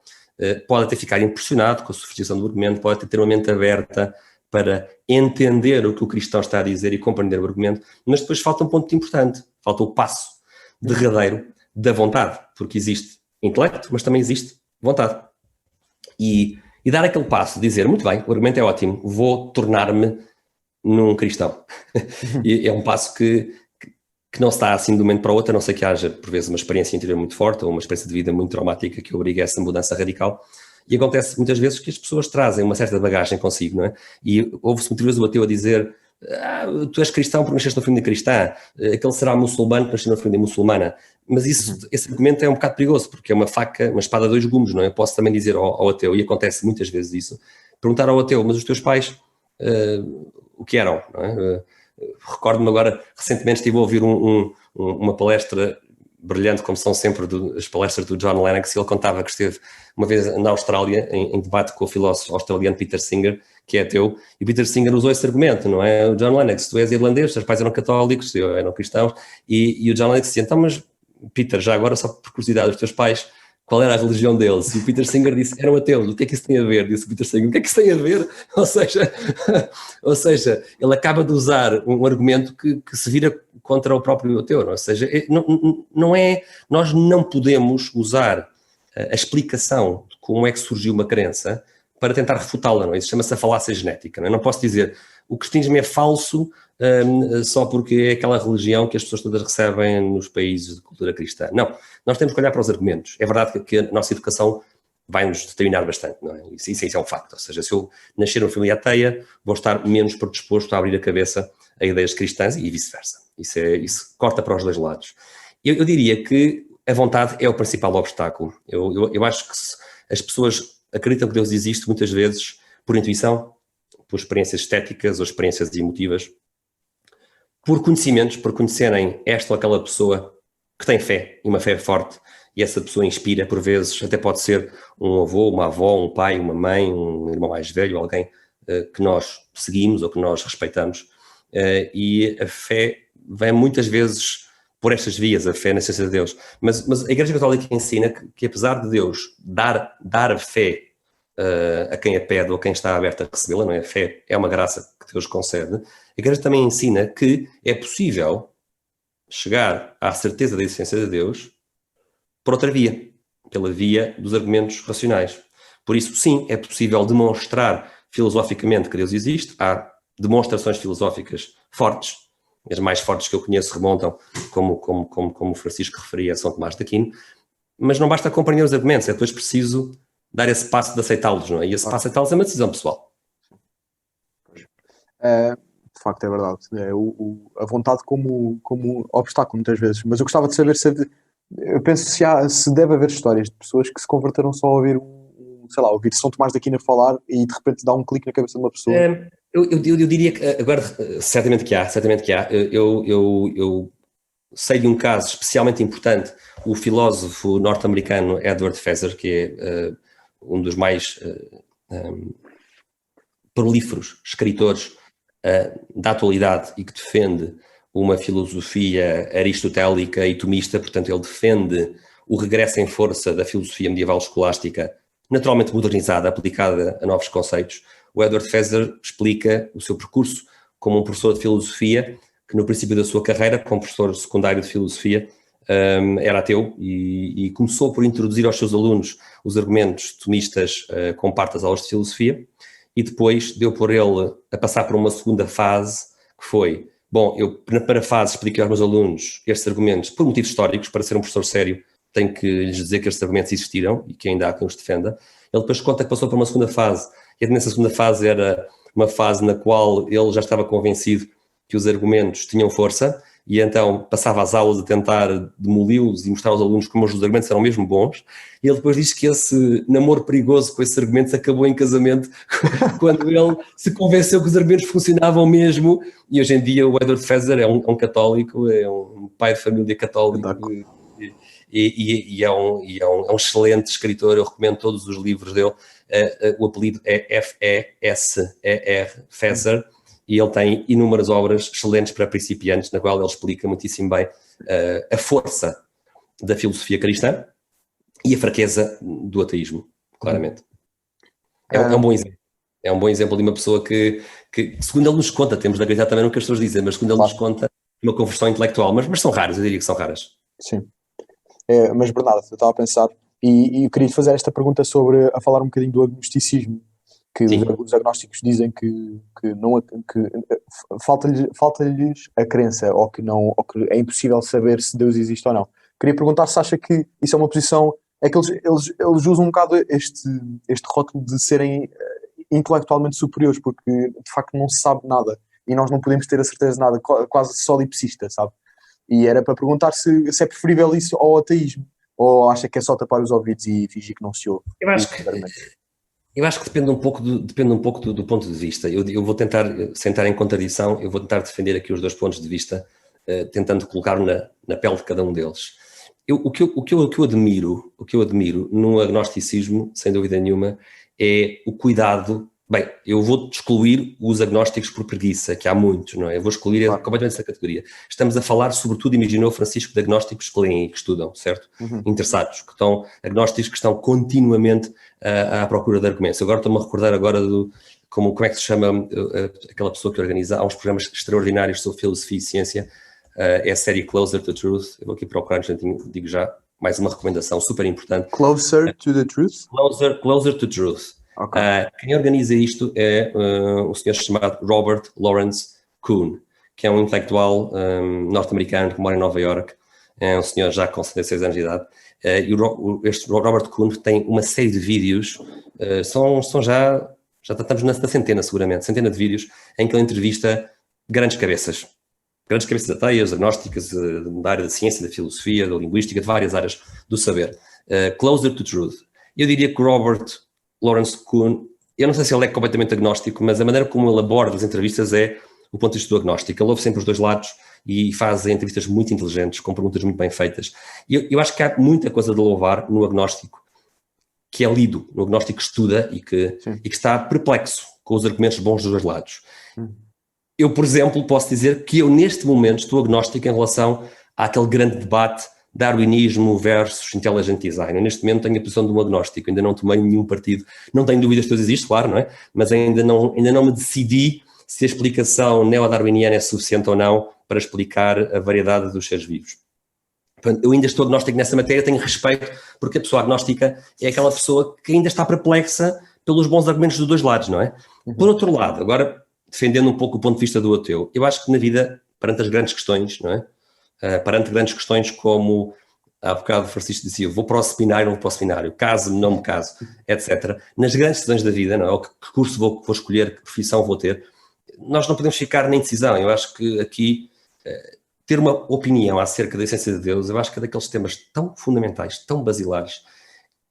pode até ficar impressionado com a sofisticação do argumento, pode até ter uma mente aberta para entender o que o cristão está a dizer e compreender o argumento, mas depois falta um ponto importante, falta o passo derradeiro da vontade, porque existe intelecto, mas também existe vontade. E dar aquele passo, dizer, muito bem, o argumento é ótimo, vou tornar-me num cristão. E é um passo que não se dá assim de um momento para o outro, a não ser que haja, por vezes, uma experiência interior muito forte ou uma experiência de vida muito traumática que obrigue a essa mudança radical. E acontece muitas vezes que as pessoas trazem uma certa bagagem consigo, não é? E ouve-se muitas vezes o ateu a dizer tu és cristão porque nasceste na família cristã, aquele será muçulmano porque nasceu na família muçulmana. Mas esse argumento é um bocado perigoso, porque é uma faca, uma espada a 2 gumes, não é? Eu posso também dizer ao ateu, e acontece muitas vezes isso, perguntar ao ateu, mas os teus pais o que eram, não é? Recordo-me agora, recentemente estive a ouvir uma palestra brilhante, como são sempre as palestras do John Lennox, e ele contava que esteve uma vez na Austrália em debate com o filósofo australiano Peter Singer, que é ateu, e Peter Singer usou esse argumento, não é? O John Lennox, tu és irlandês, os teus pais eram católicos, eram cristãos, e o John Lennox disse, então, mas Peter, já agora, só por curiosidade, os teus pais, qual era a religião deles? E o Peter Singer disse, eram ateus. O que é que isso tem a ver? Disse o Peter Singer, o que é que isso tem a ver? Ou seja, ele acaba de usar um argumento que se vira contra o próprio ateu, não? Ou seja, nós não podemos usar a explicação de como é que surgiu uma crença para tentar refutá-la, não é? Isso chama-se a falácia genética, não é? Eu não posso dizer, o cristianismo é falso só porque é aquela religião que as pessoas todas recebem nos países de cultura cristã. Não, nós temos que olhar para os argumentos. É verdade que a nossa educação vai nos determinar bastante, não é? Isso é um facto. Ou seja, se eu nascer numa família ateia, vou estar menos predisposto a abrir a cabeça a ideias cristãs e vice-versa. Isso corta para os 2 lados. Eu diria que a vontade é o principal obstáculo. Eu acho que as pessoas acreditam que Deus existe muitas vezes por intuição, por experiências estéticas ou experiências emotivas, por conhecimentos, por conhecerem esta ou aquela pessoa que tem fé, e uma fé forte, e essa pessoa inspira, por vezes, até pode ser um avô, uma avó, um pai, uma mãe, um irmão mais velho, alguém que nós seguimos ou que nós respeitamos, e a fé vem muitas vezes por estas vias, a fé na ciência de Deus. Mas a Igreja Católica ensina que apesar de Deus dar a fé a quem a pede ou a quem está aberto a recebê-la, não é? A fé é uma graça que Deus concede. A Igreja também ensina que é possível chegar à certeza da existência de Deus por outra via, pela via dos argumentos racionais. Por isso, sim, é possível demonstrar filosoficamente que Deus existe. Há demonstrações filosóficas fortes, as mais fortes que eu conheço remontam, como Francisco referia, a São Tomás de Aquino, mas não basta compreender os argumentos, é depois preciso dar esse passo de aceitá-los, não é? E esse passo de aceitá-los é uma decisão pessoal. De facto, é verdade. A vontade como obstáculo, muitas vezes. Mas eu gostava de saber eu penso se deve haver histórias de pessoas que se converteram só a ouvir ouvir São Tomás de Aquino a falar e de repente dá um clique na cabeça de uma pessoa. Eu diria que agora, certamente que há. Eu sei de um caso especialmente importante, o filósofo norte-americano Edward Feser, que é um dos mais prolíferos escritores da atualidade e que defende uma filosofia aristotélica e tomista. Portanto, ele defende o regresso em força da filosofia medieval escolástica, naturalmente modernizada, aplicada a novos conceitos. O Edward Feser explica o seu percurso como um professor de filosofia, que no princípio da sua carreira, como professor secundário de filosofia, era ateu e começou por introduzir aos seus alunos os argumentos tomistas com parte das aulas de filosofia, e depois deu por ele a passar por uma segunda fase, que foi, eu na primeira fase expliquei aos meus alunos estes argumentos por motivos históricos. Para ser um professor sério tenho que lhes dizer que estes argumentos existiram e que ainda há quem os defenda. Ele depois conta que passou por uma segunda fase, e nessa segunda fase era uma fase na qual ele já estava convencido que os argumentos tinham força, e então passava as aulas a tentar demoli-los e mostrar aos alunos como os argumentos eram mesmo bons. E ele depois diz que esse namoro perigoso com esses argumentos acabou em casamento quando ele se convenceu que os argumentos funcionavam mesmo. E hoje em dia o Edward Feser é um católico, é um pai de família católico, e é um excelente escritor. Eu recomendo todos os livros dele. O apelido é F-E-S-E-R, Feser. E ele tem inúmeras obras excelentes para principiantes, na qual ele explica muitíssimo bem a força da filosofia cristã e a fraqueza do ateísmo, claramente. É um bom exemplo. É um bom exemplo de uma pessoa que segundo ele nos conta, temos de acreditar também no que as pessoas dizem, mas segundo ele nos conta, uma conversão intelectual. Mas são raras, eu diria que são raras. Sim. Mas, Bernardo, eu estava a pensar, e eu queria fazer esta pergunta a falar um bocadinho do agnosticismo, que os agnósticos dizem que falta-lhes a crença, ou que é impossível saber se Deus existe ou não. Queria perguntar se acha que isso é uma posição, é que eles usam um bocado este rótulo de serem intelectualmente superiores, porque de facto não se sabe nada, e nós não podemos ter a certeza de nada, quase solipsista, sabe? E era para perguntar se é preferível isso ao ateísmo, ou acha que é só tapar os ouvidos e fingir que não se ouve. Eu acho que depende um pouco do ponto de vista. Eu vou tentar, sem estar em contradição, eu vou tentar defender aqui os dois pontos de vista, tentando colocar-me na pele de cada um deles. O que eu admiro no agnosticismo, sem dúvida nenhuma, é o cuidado. Bem, eu vou excluir os agnósticos por preguiça, que há muitos, não é? Eu vou excluir completamente essa categoria. Estamos a falar, sobretudo, imaginou Francisco, de agnósticos que leem e que estudam, certo? Interessados, agnósticos que estão continuamente à procura de argumentos. Agora estou-me a recordar como é que se chama aquela pessoa que organiza, há uns programas extraordinários sobre filosofia e ciência, é a série Closer to Truth. Eu vou aqui procurar, digo já, mais uma recomendação super importante. Closer to the Truth? Closer to Truth. Okay. Quem organiza isto é um senhor chamado Robert Lawrence Kuhn, que é um intelectual norte-americano que mora em Nova Iorque. É um senhor já com 76 anos de idade. Este Robert Kuhn tem uma série de vídeos, já estamos na centena seguramente, centena de vídeos, em que ele entrevista grandes cabeças ateias, agnósticas, da área da ciência, da filosofia, da linguística, de várias áreas do saber. Closer to Truth. Eu diria que Robert Lawrence Kuhn, eu não sei se ele é completamente agnóstico, mas a maneira como ele aborda as entrevistas é o ponto de vista do agnóstico. Ele ouve sempre os dois lados e faz entrevistas muito inteligentes, com perguntas muito bem feitas. E eu acho que há muita coisa de louvar no agnóstico, que é lido, no agnóstico que estuda e que está perplexo com os argumentos bons dos dois lados. Eu, por exemplo, posso dizer que eu neste momento estou agnóstico em relação àquele grande debate darwinismo versus intelligent design. Eu, neste momento, tenho a posição de um agnóstico, ainda não tomei nenhum partido, não tenho dúvidas que Deus existe, claro, não é? Mas ainda não me decidi se a explicação neo-darwiniana é suficiente ou não para explicar a variedade dos seres vivos. Portanto, eu ainda estou agnóstico nessa matéria, tenho respeito, porque a pessoa agnóstica é aquela pessoa que ainda está perplexa pelos bons argumentos dos dois lados, não é? Por outro lado, agora, defendendo um pouco o ponto de vista do ateu, eu acho que na vida, perante as grandes questões, não é? Perante grandes questões como, há bocado o Francisco dizia, vou para o seminário, não vou para o seminário, caso-me, não me caso, etc. Nas grandes decisões da vida, não é? Que curso vou escolher, que profissão vou ter, nós não podemos ficar na indecisão. Eu acho que aqui, ter uma opinião acerca da essência de Deus, eu acho que é daqueles temas tão fundamentais, tão basilares,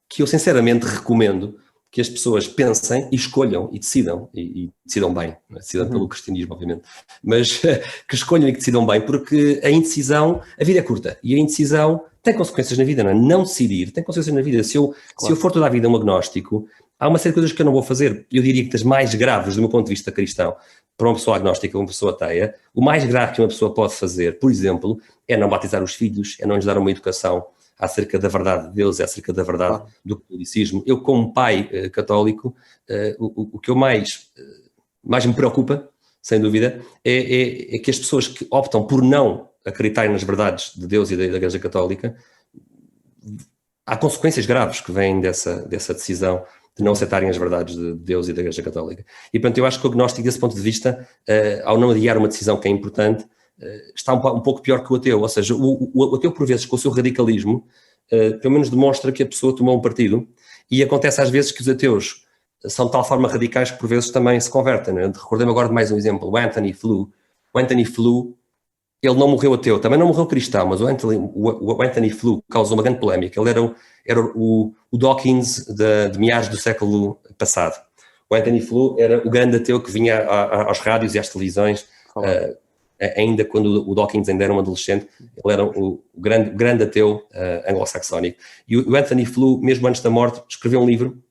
que eu sinceramente recomendo que as pessoas pensem e escolham e decidam, e decidam bem, não é? Decidam pelo cristianismo, obviamente, mas que escolham e que decidam bem, porque a indecisão, a vida é curta, e a indecisão tem consequências na vida, não é? Não decidir tem consequências na vida. Se eu for toda a vida um agnóstico, há uma série de coisas que eu não vou fazer. Eu diria que das mais graves, do meu ponto de vista cristão, para uma pessoa agnóstica, uma pessoa ateia, o mais grave que uma pessoa pode fazer, por exemplo, é não batizar os filhos, é não lhes dar uma educação acerca da verdade de Deus, acerca da verdade do catolicismo. Eu, como pai católico, o que eu mais me preocupa, sem dúvida, é que as pessoas que optam por não acreditarem nas verdades de Deus e da Igreja Católica, há consequências graves que vêm dessa decisão de não aceitarem as verdades de Deus e da Igreja Católica. E, portanto, eu acho que o agnóstico, desse ponto de vista, ao não adiar uma decisão que é importante, está um pouco pior que o ateu. Ou seja, o ateu, por vezes, com o seu radicalismo, pelo menos demonstra que a pessoa tomou um partido, e acontece às vezes que os ateus são de tal forma radicais que por vezes também se convertem. Né? Recordei-me agora de mais um exemplo, o Anthony Flew. O Anthony Flew, ele não morreu ateu, também não morreu cristão, mas o Anthony Flew causou uma grande polémica. Ele era o Dawkins de meados do século passado. O Anthony Flew era o grande ateu que vinha aos rádios e às televisões, ainda quando o Dawkins ainda era um adolescente. Ele era o grande ateu anglo-saxónico. E o Anthony Flew, mesmo antes da morte, escreveu um livro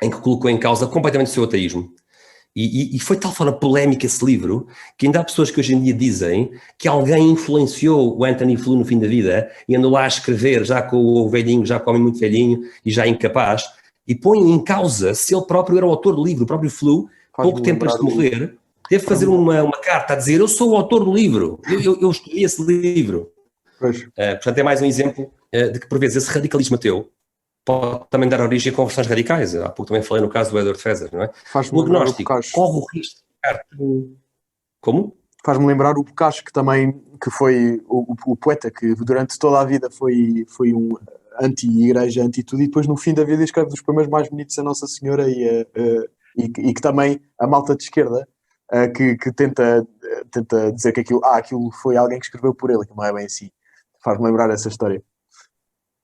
em que colocou em causa completamente o seu ateísmo. E foi de tal forma polémico esse livro, que ainda há pessoas que hoje em dia dizem que alguém influenciou o Anthony Flew no fim da vida e andou lá a escrever, já com o velhinho, já com o homem muito velhinho e já incapaz, e põe em causa se ele próprio era o autor do livro. O próprio Flew, pouco tempo antes de morrer, teve que fazer uma carta a dizer: eu sou o autor do livro, eu escrevi esse livro. Portanto, é mais um exemplo de que, por vezes, esse radicalismo ateu pode também dar origem a conversões radicais. Há pouco também falei no caso do Edward Feser, não é? O agnóstico corre o risco de... Como? Faz-me lembrar o Boccaccio, que foi o poeta que durante toda a vida foi um anti-igreja, anti-tudo, e depois no fim da vida escreve dos poemas mais bonitos a Nossa Senhora e que também a malta de esquerda que tenta dizer que aquilo foi alguém que escreveu por ele, que não é bem assim. Faz-me lembrar essa história.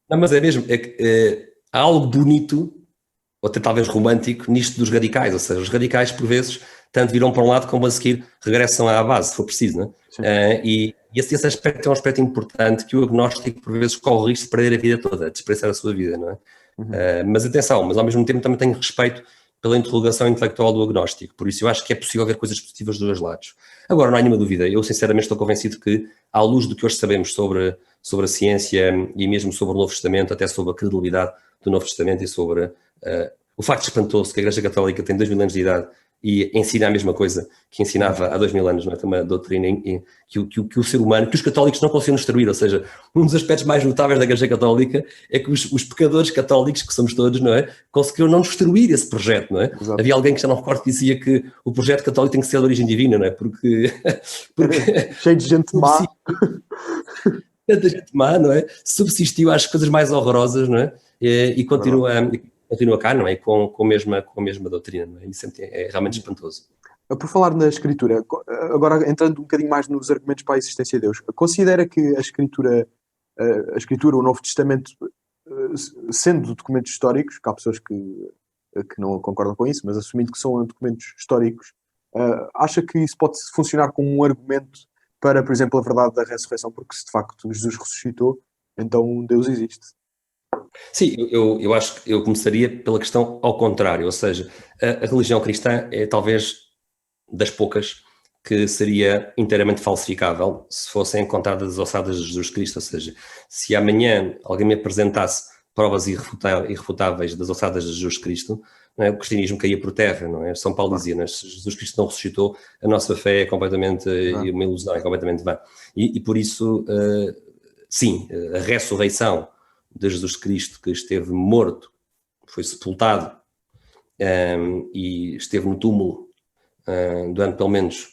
Não, mas é mesmo, há algo bonito, ou até talvez romântico, nisto dos radicais. Ou seja, os radicais, por vezes, tanto viram para um lado como a seguir regressam à base, se for preciso, não é? E esse aspecto é um aspecto importante que o agnóstico, por vezes, corre o risco de perder a vida toda, de desprezar a sua vida, não é? Mas atenção, mas ao mesmo tempo também tenho respeito pela interrogação intelectual do agnóstico. Por isso eu acho que é possível ver coisas positivas dos dois lados. Agora, não há nenhuma dúvida, eu sinceramente estou convencido que, à luz do que hoje sabemos sobre a ciência e mesmo sobre o Novo Testamento, até sobre a credibilidade do Novo Testamento e sobre o facto espantoso que a Igreja Católica tem 2000 anos de idade e ensina a mesma coisa que ensinava há 2000 anos, não é? Tem uma doutrina que o ser humano, que os católicos não conseguiram destruir. Ou seja, um dos aspectos mais notáveis da Igreja Católica é que os pecadores católicos, que somos todos, não é? Conseguiram não destruir esse projeto, não é? Exato. Havia alguém que já não recordo que dizia que o projeto católico tem que ser de origem divina, não é? Porque cheio de gente má. Tanta gente má, não é? Subsistiu às coisas mais horrorosas, não é? E continua cá, não é? Com a mesma doutrina, não é? Isso é realmente espantoso. Por falar na escritura, agora entrando um bocadinho mais nos argumentos para a existência de Deus, considera que a escritura, o Novo Testamento, sendo documentos históricos, que há pessoas que não concordam com isso, mas assumindo que são documentos históricos, acha que isso pode funcionar como um argumento para, por exemplo, a verdade da ressurreição, porque se de facto Jesus ressuscitou, então Deus existe? Sim, eu acho que eu começaria pela questão ao contrário, ou seja, a religião cristã é talvez das poucas que seria inteiramente falsificável se fossem encontradas as ossadas de Jesus Cristo. Ou seja, se amanhã alguém me apresentasse provas irrefutáveis das ossadas de Jesus Cristo, não é? O cristianismo caía por terra, não é? São Paulo dizia, não é? Se Jesus Cristo não ressuscitou, a nossa fé é completamente uma ilusão, é completamente vã. E por isso, sim, a ressurreição de Jesus Cristo, que esteve morto, foi sepultado e esteve no túmulo durante pelo menos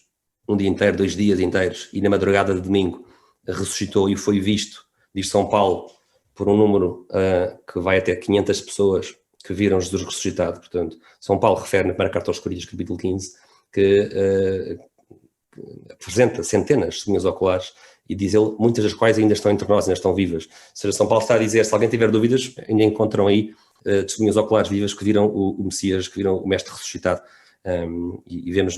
um dia inteiro, 2 dias inteiros, e na madrugada de domingo ressuscitou e foi visto, diz São Paulo, por um número que vai até 500 pessoas que viram Jesus ressuscitado. Portanto, São Paulo refere na primeira carta aos Coríntios, capítulo 15, que apresenta centenas de testemunhas oculares e diz ele, muitas das quais ainda estão entre nós, ainda estão vivas. Ou seja, São Paulo está a dizer, se alguém tiver dúvidas, ainda encontram aí testemunhas oculares vivas que viram o Messias, que viram o Mestre ressuscitado. E vemos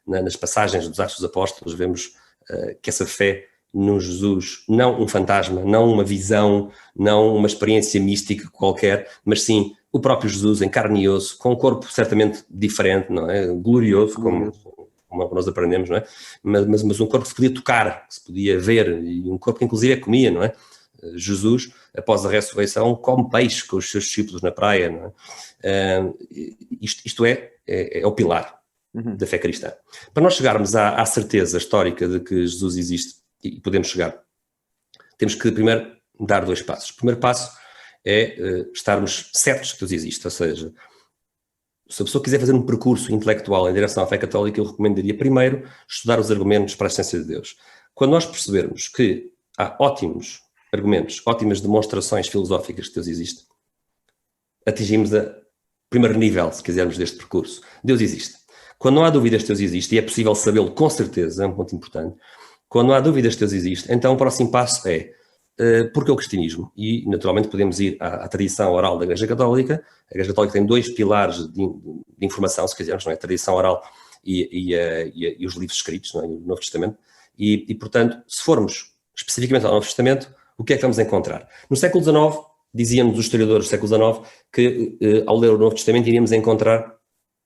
nas passagens dos Atos dos Apóstolos, vemos que essa fé no Jesus, não um fantasma, não uma visão, não uma experiência mística qualquer, mas sim o próprio Jesus em carne e osso, com um corpo certamente diferente, não é? Glorioso, como nós aprendemos, não é? Mas um corpo que se podia tocar, que se podia ver, e um corpo que inclusive comia, não é? Jesus, após a ressurreição, come peixe com os seus discípulos na praia, não é? Isto é o pilar da fé cristã. Para nós chegarmos à certeza histórica de que Jesus existe, e podemos chegar, temos que primeiro dar 2 passos. O primeiro passo é estarmos certos que Deus existe, ou seja, se a pessoa quiser fazer um percurso intelectual em direção à fé católica, eu recomendaria primeiro estudar os argumentos para a essência de Deus. Quando nós percebermos que há ótimos argumentos, ótimas demonstrações filosóficas que Deus existe, atingimos o primeiro nível, se quisermos, deste percurso. Deus existe. Quando não há dúvidas que Deus existe, e é possível sabê-lo com certeza, é um ponto importante, quando não há dúvidas que Deus existe, então o próximo passo é porque o cristianismo? E, naturalmente, podemos ir à tradição oral da Igreja Católica. A Igreja Católica tem 2 pilares de informação, se quisermos, não é? A tradição oral e os livros escritos, não é? O Novo Testamento. E, portanto, se formos especificamente ao Novo Testamento, o que é que vamos encontrar? No século XIX, diziam-nos os historiadores do século XIX, que ao ler o Novo Testamento iríamos encontrar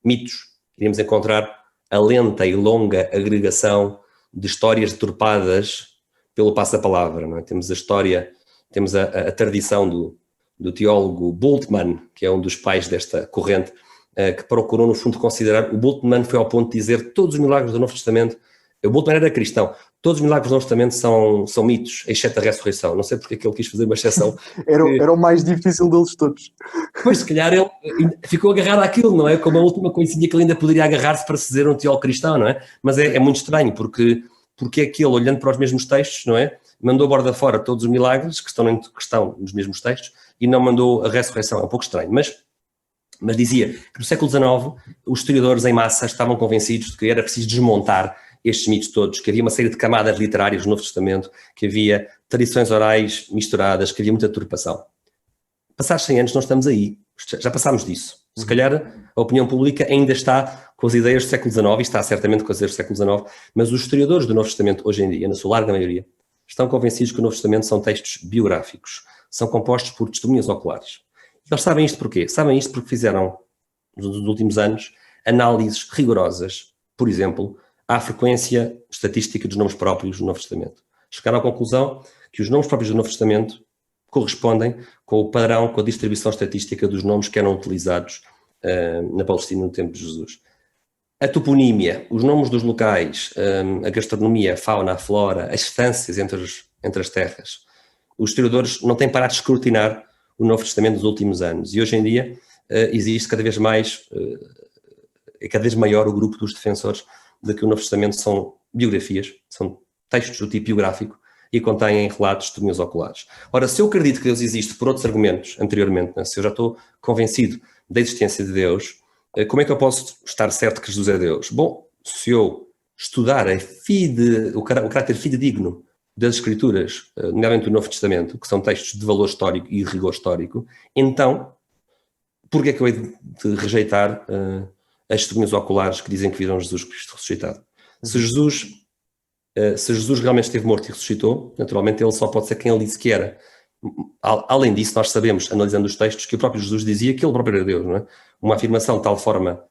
mitos, iríamos encontrar a lenta e longa agregação de histórias deturpadas pelo passo-a-palavra, não é? Temos a história, temos a tradição do teólogo Bultmann, que é um dos pais desta corrente, que procurou, no fundo, considerar. O Bultmann foi ao ponto de dizer todos os milagres do Novo Testamento. O Bultmann era cristão. Todos os milagres do Novo Testamento são mitos, exceto a ressurreição. Não sei porque é que ele quis fazer uma exceção. Era o mais difícil deles todos. Pois, se calhar ele ficou agarrado àquilo, não é? Como a última coisinha que ele ainda poderia agarrar-se para se dizer um teólogo cristão, não é? Mas é muito estranho, porque é que ele, olhando para os mesmos textos, não é? Mandou borda fora todos os milagres que estão nos mesmos textos e não mandou a ressurreição. É um pouco estranho, mas dizia que no século XIX os historiadores em massa estavam convencidos de que era preciso desmontar estes mitos todos, que havia uma série de camadas literárias no Novo Testamento, que havia tradições orais misturadas, que havia muita deturpação. Passados 100 anos, nós estamos aí. Já passámos disso. Se calhar a opinião pública ainda está com as ideias do século XIX, e está certamente com as ideias do século XIX, mas os historiadores do Novo Testamento, hoje em dia, na sua larga maioria, estão convencidos que o Novo Testamento são textos biográficos, são compostos por testemunhas oculares. E eles sabem isto porquê? Sabem isto porque fizeram, nos últimos anos, análises rigorosas, por exemplo, à frequência estatística dos nomes próprios do Novo Testamento. Chegaram à conclusão que os nomes próprios do Novo Testamento correspondem com o padrão, com a distribuição estatística dos nomes que eram utilizados na Palestina no tempo de Jesus. A toponímia, os nomes dos locais, a gastronomia, a fauna, a flora, as distâncias entre as terras. Os historiadores não têm parado de escrutinar o Novo Testamento nos últimos anos e hoje em dia existe cada vez mais, é cada vez maior o grupo dos defensores de que o Novo Testamento são biografias, são textos do tipo biográfico e contêm relatos de testemunhas oculares. Ora, se eu acredito que Deus existe por outros argumentos anteriormente, né, se eu já estou convencido da existência de Deus, como é que eu posso estar certo que Jesus é Deus? Bom, se eu estudar o caráter fidedigno das Escrituras, nomeadamente do Novo Testamento, que são textos de valor histórico e de rigor histórico, então, por que é que eu hei de rejeitar as testemunhas oculares que dizem que viram Jesus Cristo ressuscitado? Se Jesus realmente esteve morto e ressuscitou, naturalmente ele só pode ser quem ele disse que era. Além disso, nós sabemos, analisando os textos, que o próprio Jesus dizia que ele próprio era Deus, não é? Uma afirmação de tal forma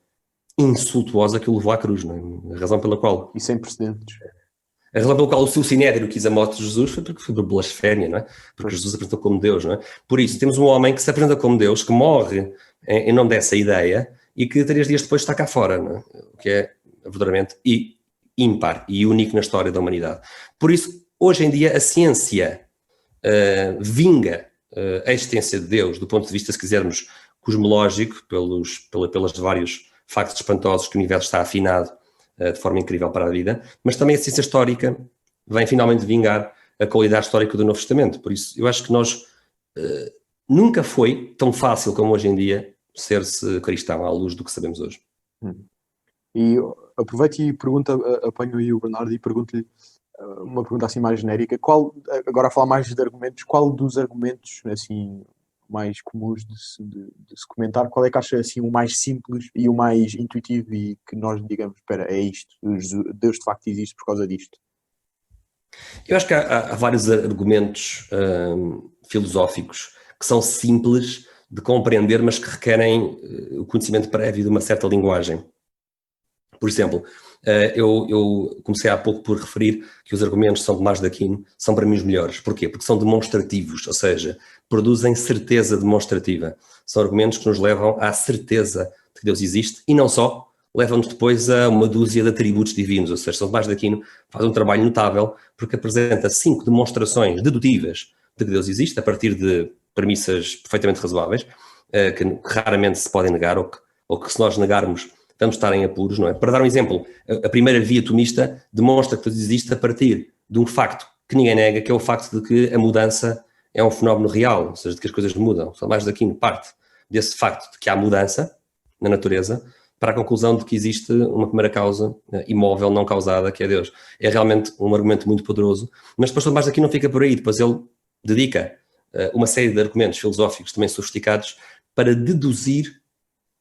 insultuosa que o levou à cruz, não é? A razão pela qual... E sem precedentes. A razão pela qual o seu Sinédrio quis a morte de Jesus foi porque foi por blasfémia, não é? Porque Jesus se apresentou como Deus, não é? Por isso, temos um homem que se apresenta como Deus, que morre em nome dessa ideia e que 3 dias depois está cá fora, não é? O que é verdadeiramente ímpar e único na história da humanidade. Por isso, hoje em dia, a ciência vinga a existência de Deus, do ponto de vista, se quisermos, cosmológico, pelos vários factos espantosos que o universo está afinado de forma incrível para a vida, mas também a ciência histórica vem finalmente vingar a qualidade histórica do Novo Testamento. Por isso, eu acho que nunca foi tão fácil como hoje em dia ser-se cristão, à luz do que sabemos hoje. E aproveito e apanho aí o Bernardo e pergunto-lhe uma pergunta assim mais genérica. Agora a falar mais de argumentos, qual dos argumentos assim mais comuns de se comentar, qual é que acha assim o mais simples e o mais intuitivo e que nós digamos, espera, é isto, Deus de facto existe por causa disto? Eu acho que há vários argumentos filosóficos que são simples de compreender, mas que requerem o conhecimento prévio de uma certa linguagem. Por exemplo, eu comecei há pouco por referir que os argumentos de São Tomás de Aquino são para mim os melhores. Porquê? Porque são demonstrativos, ou seja, produzem certeza demonstrativa. São argumentos que nos levam à certeza de que Deus existe e não só, levam-nos depois a uma dúzia de atributos divinos. Ou seja, São Tomás de Aquino faz um trabalho notável porque apresenta 5 demonstrações dedutivas de que Deus existe a partir de premissas perfeitamente razoáveis, que raramente se podem negar ou que se nós negarmos vamos estar em apuros, não é? Para dar um exemplo, a primeira via tomista demonstra que Deus existe a partir de um facto que ninguém nega, que é o facto de que a mudança é um fenómeno real, ou seja, de que as coisas mudam. Só mais daqui parte desse facto de que há mudança na natureza para a conclusão de que existe uma primeira causa imóvel, não causada, que é Deus. É realmente um argumento muito poderoso, mas depois mais daqui não fica por aí, depois ele dedica uma série de argumentos filosóficos também sofisticados para deduzir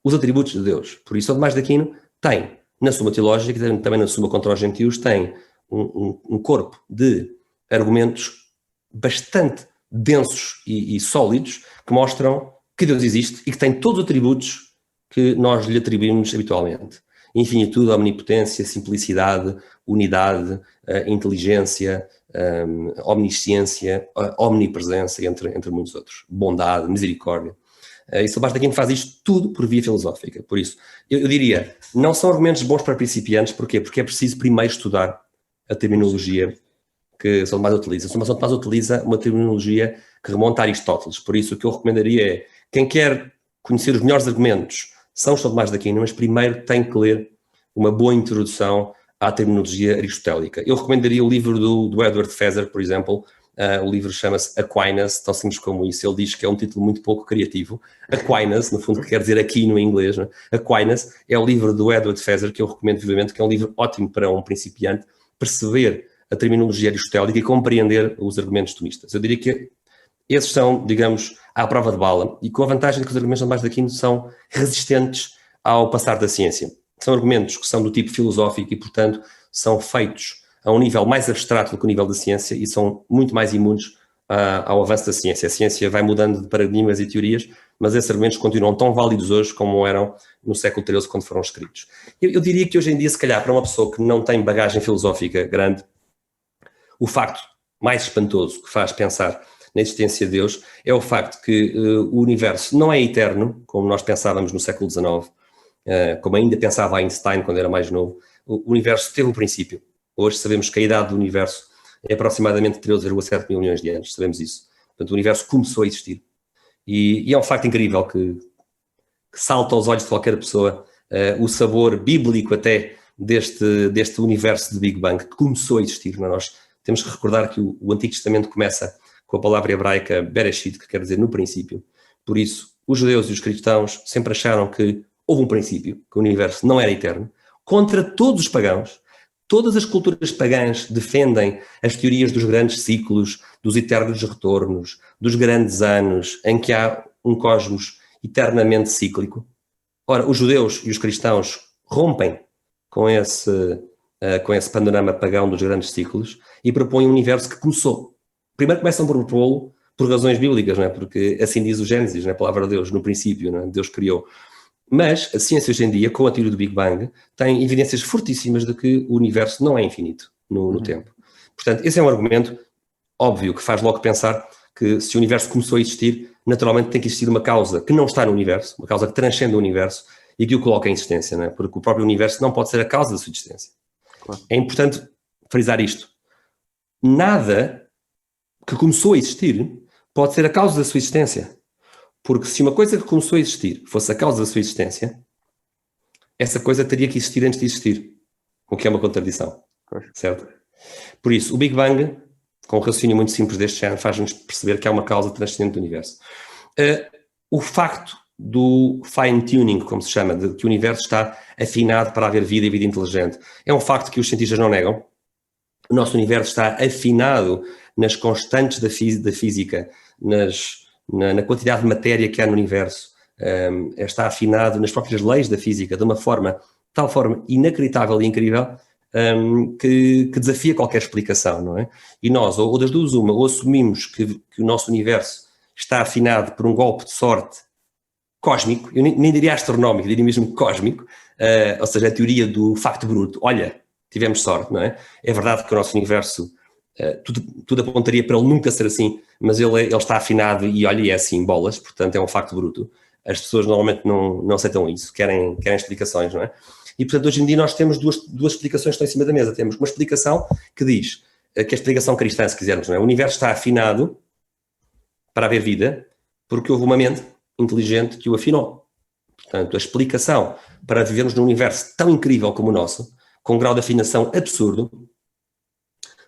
os atributos de Deus. Por isso, São Tomás de Aquino tem, na Suma Teológica e também na Suma contra os Gentios, tem um corpo de argumentos bastante densos e sólidos que mostram que Deus existe e que tem todos os atributos que nós lhe atribuímos habitualmente. Infinitude, omnipotência, simplicidade, unidade, inteligência, omnisciência, omnipresença, entre muitos outros. Bondade, misericórdia. E São Tomás de Aquino faz isto tudo por via filosófica. Por isso, eu diria, não são argumentos bons para principiantes. Porquê? Porque é preciso primeiro estudar a terminologia que São Tomás utiliza. São Tomás utiliza uma terminologia que remonta a Aristóteles. Por isso, o que eu recomendaria é, quem quer conhecer os melhores argumentos são São Tomás de Aquino, mas primeiro tem que ler uma boa introdução à terminologia aristotélica. Eu recomendaria o livro do Edward Feser, por exemplo. O livro chama-se Aquinas, tão simples como isso. Ele diz que é um título muito pouco criativo. Aquinas, no fundo, que quer dizer aquino em inglês. Né? Aquinas é o livro do Edward Feser, que eu recomendo vivamente, que é um livro ótimo para um principiante perceber a terminologia aristotélica e compreender os argumentos tomistas. Eu diria que esses são, digamos, à prova de bala, e com a vantagem de que os argumentos de Tomás de Aquino são resistentes ao passar da ciência. São argumentos que são do tipo filosófico e, portanto, são feitos a um nível mais abstrato do que o nível da ciência e são muito mais imunes ao avanço da ciência. A ciência vai mudando de paradigmas e teorias, mas esses argumentos continuam tão válidos hoje como eram no século XIII quando foram escritos. Eu diria que hoje em dia, se calhar, para uma pessoa que não tem bagagem filosófica grande, o facto mais espantoso que faz pensar na existência de Deus é o facto que o universo não é eterno, como nós pensávamos no século XIX, como ainda pensava Einstein quando era mais novo. O universo teve um princípio. Hoje sabemos que a idade do universo é aproximadamente 13,7 mil milhões de anos, sabemos isso. Portanto, o universo começou a existir. E é um facto incrível que salta aos olhos de qualquer pessoa o sabor bíblico até deste universo de Big Bang que começou a existir. Nós temos que recordar que o Antigo Testamento começa com a palavra hebraica Bereshit, que quer dizer no princípio. Por isso, os judeus e os cristãos sempre acharam que houve um princípio, que o universo não era eterno, contra todos os pagãos. Todas as culturas pagãs defendem as teorias dos grandes ciclos, dos eternos retornos, dos grandes anos, em que há um cosmos eternamente cíclico. Ora, os judeus e os cristãos rompem com esse panorama pagão dos grandes ciclos e propõem um universo que começou. Primeiro começam por propô-lo por razões bíblicas, não é? Porque assim diz o Gênesis, não é? A palavra de Deus, no princípio, não é? Deus criou. Mas a ciência hoje em dia, com a teoria do Big Bang, tem evidências fortíssimas de que o universo não é infinito no tempo. Portanto, esse é um argumento óbvio que faz logo pensar que se o universo começou a existir, naturalmente tem que existir uma causa que não está no universo, uma causa que transcende o universo e que o coloca em existência, não é? Porque o próprio universo não pode ser a causa da sua existência. Claro. É importante frisar isto. Nada que começou a existir pode ser a causa da sua existência. Porque se uma coisa que começou a existir fosse a causa da sua existência, essa coisa teria que existir antes de existir. O que é uma contradição. Certo? Por isso, o Big Bang, com um raciocínio muito simples deste género, faz-nos perceber que há uma causa transcendente do universo. O facto do fine-tuning, como se chama, de que o universo está afinado para haver vida e vida inteligente, é um facto que os cientistas não negam. O nosso universo está afinado nas constantes da física, na quantidade de matéria que há no universo, está afinado nas próprias leis da física, de tal forma inacreditável e incrível, que desafia qualquer explicação, não é? E nós, ou das duas uma, ou assumimos que o nosso universo está afinado por um golpe de sorte cósmico, eu nem diria astronómico, diria mesmo cósmico, ou seja, a teoria do facto bruto. Olha, tivemos sorte, não é? É verdade que o nosso universo, tudo apontaria para ele nunca ser assim, mas ele está afinado e olha, é assim, bolas, portanto é um facto bruto. As pessoas normalmente não aceitam isso, querem explicações, não é? E portanto hoje em dia nós temos duas explicações que estão em cima da mesa. Temos uma explicação que diz, que é a explicação cristã, se quisermos, não é? O universo está afinado para haver vida, porque houve uma mente inteligente que o afinou. Portanto, a explicação para vivermos num universo tão incrível como o nosso, com um grau de afinação absurdo,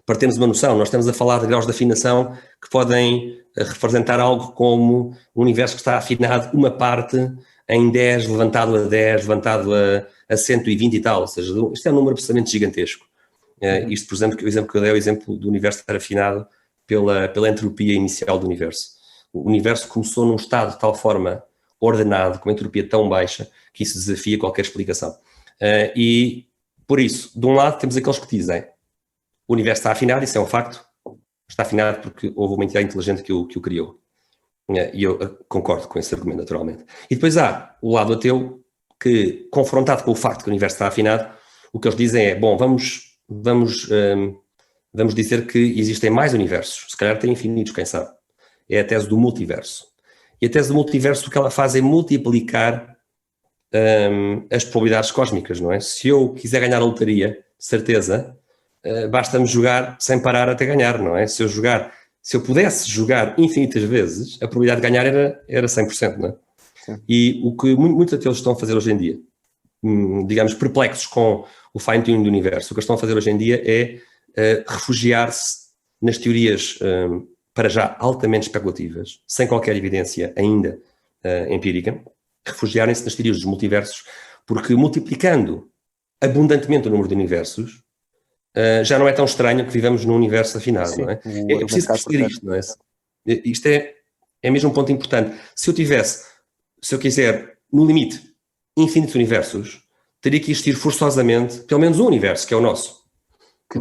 para termos uma noção, nós estamos a falar de graus de afinação que podem representar algo como um universo que está afinado uma parte em 10, levantado a 10, levantado a 120 e tal, ou seja, isto é um número absolutamente gigantesco. Isto, por exemplo, o exemplo que eu dei é o exemplo do universo estar afinado pela entropia inicial do universo. O universo começou num estado de tal forma ordenado, com uma entropia tão baixa, que isso desafia qualquer explicação. E, por isso, de um lado temos aqueles que dizem o universo está afinado, isso é um facto, está afinado porque houve uma entidade inteligente que o criou. E eu concordo com esse argumento, naturalmente. E depois há o lado ateu, que, confrontado com o facto que o universo está afinado, o que eles dizem é, bom, vamos dizer que existem mais universos, se calhar tem infinitos, quem sabe. É a tese do multiverso. E a tese do multiverso, o que ela faz é multiplicar as probabilidades cósmicas, não é? Se eu quiser ganhar a lotaria, certeza, basta-me jogar sem parar até ganhar, não é? Se eu pudesse jogar infinitas vezes, a probabilidade de ganhar era 100%, não é? Sim. E o que muitos ateus estão a fazer hoje em dia, digamos, perplexos com o fine-tuning do universo, o que estão a fazer hoje em dia é refugiar-se nas teorias para já altamente especulativas, sem qualquer evidência ainda empírica, refugiarem-se nas teorias dos multiversos, porque multiplicando abundantemente o número de universos, já não é tão estranho que vivamos num universo afinado, sim, não é? É preciso perceber isto, não é? Isto é mesmo um ponto importante. Se eu quiser, no limite, infinitos universos, teria que existir forçosamente pelo menos um universo, que é o nosso.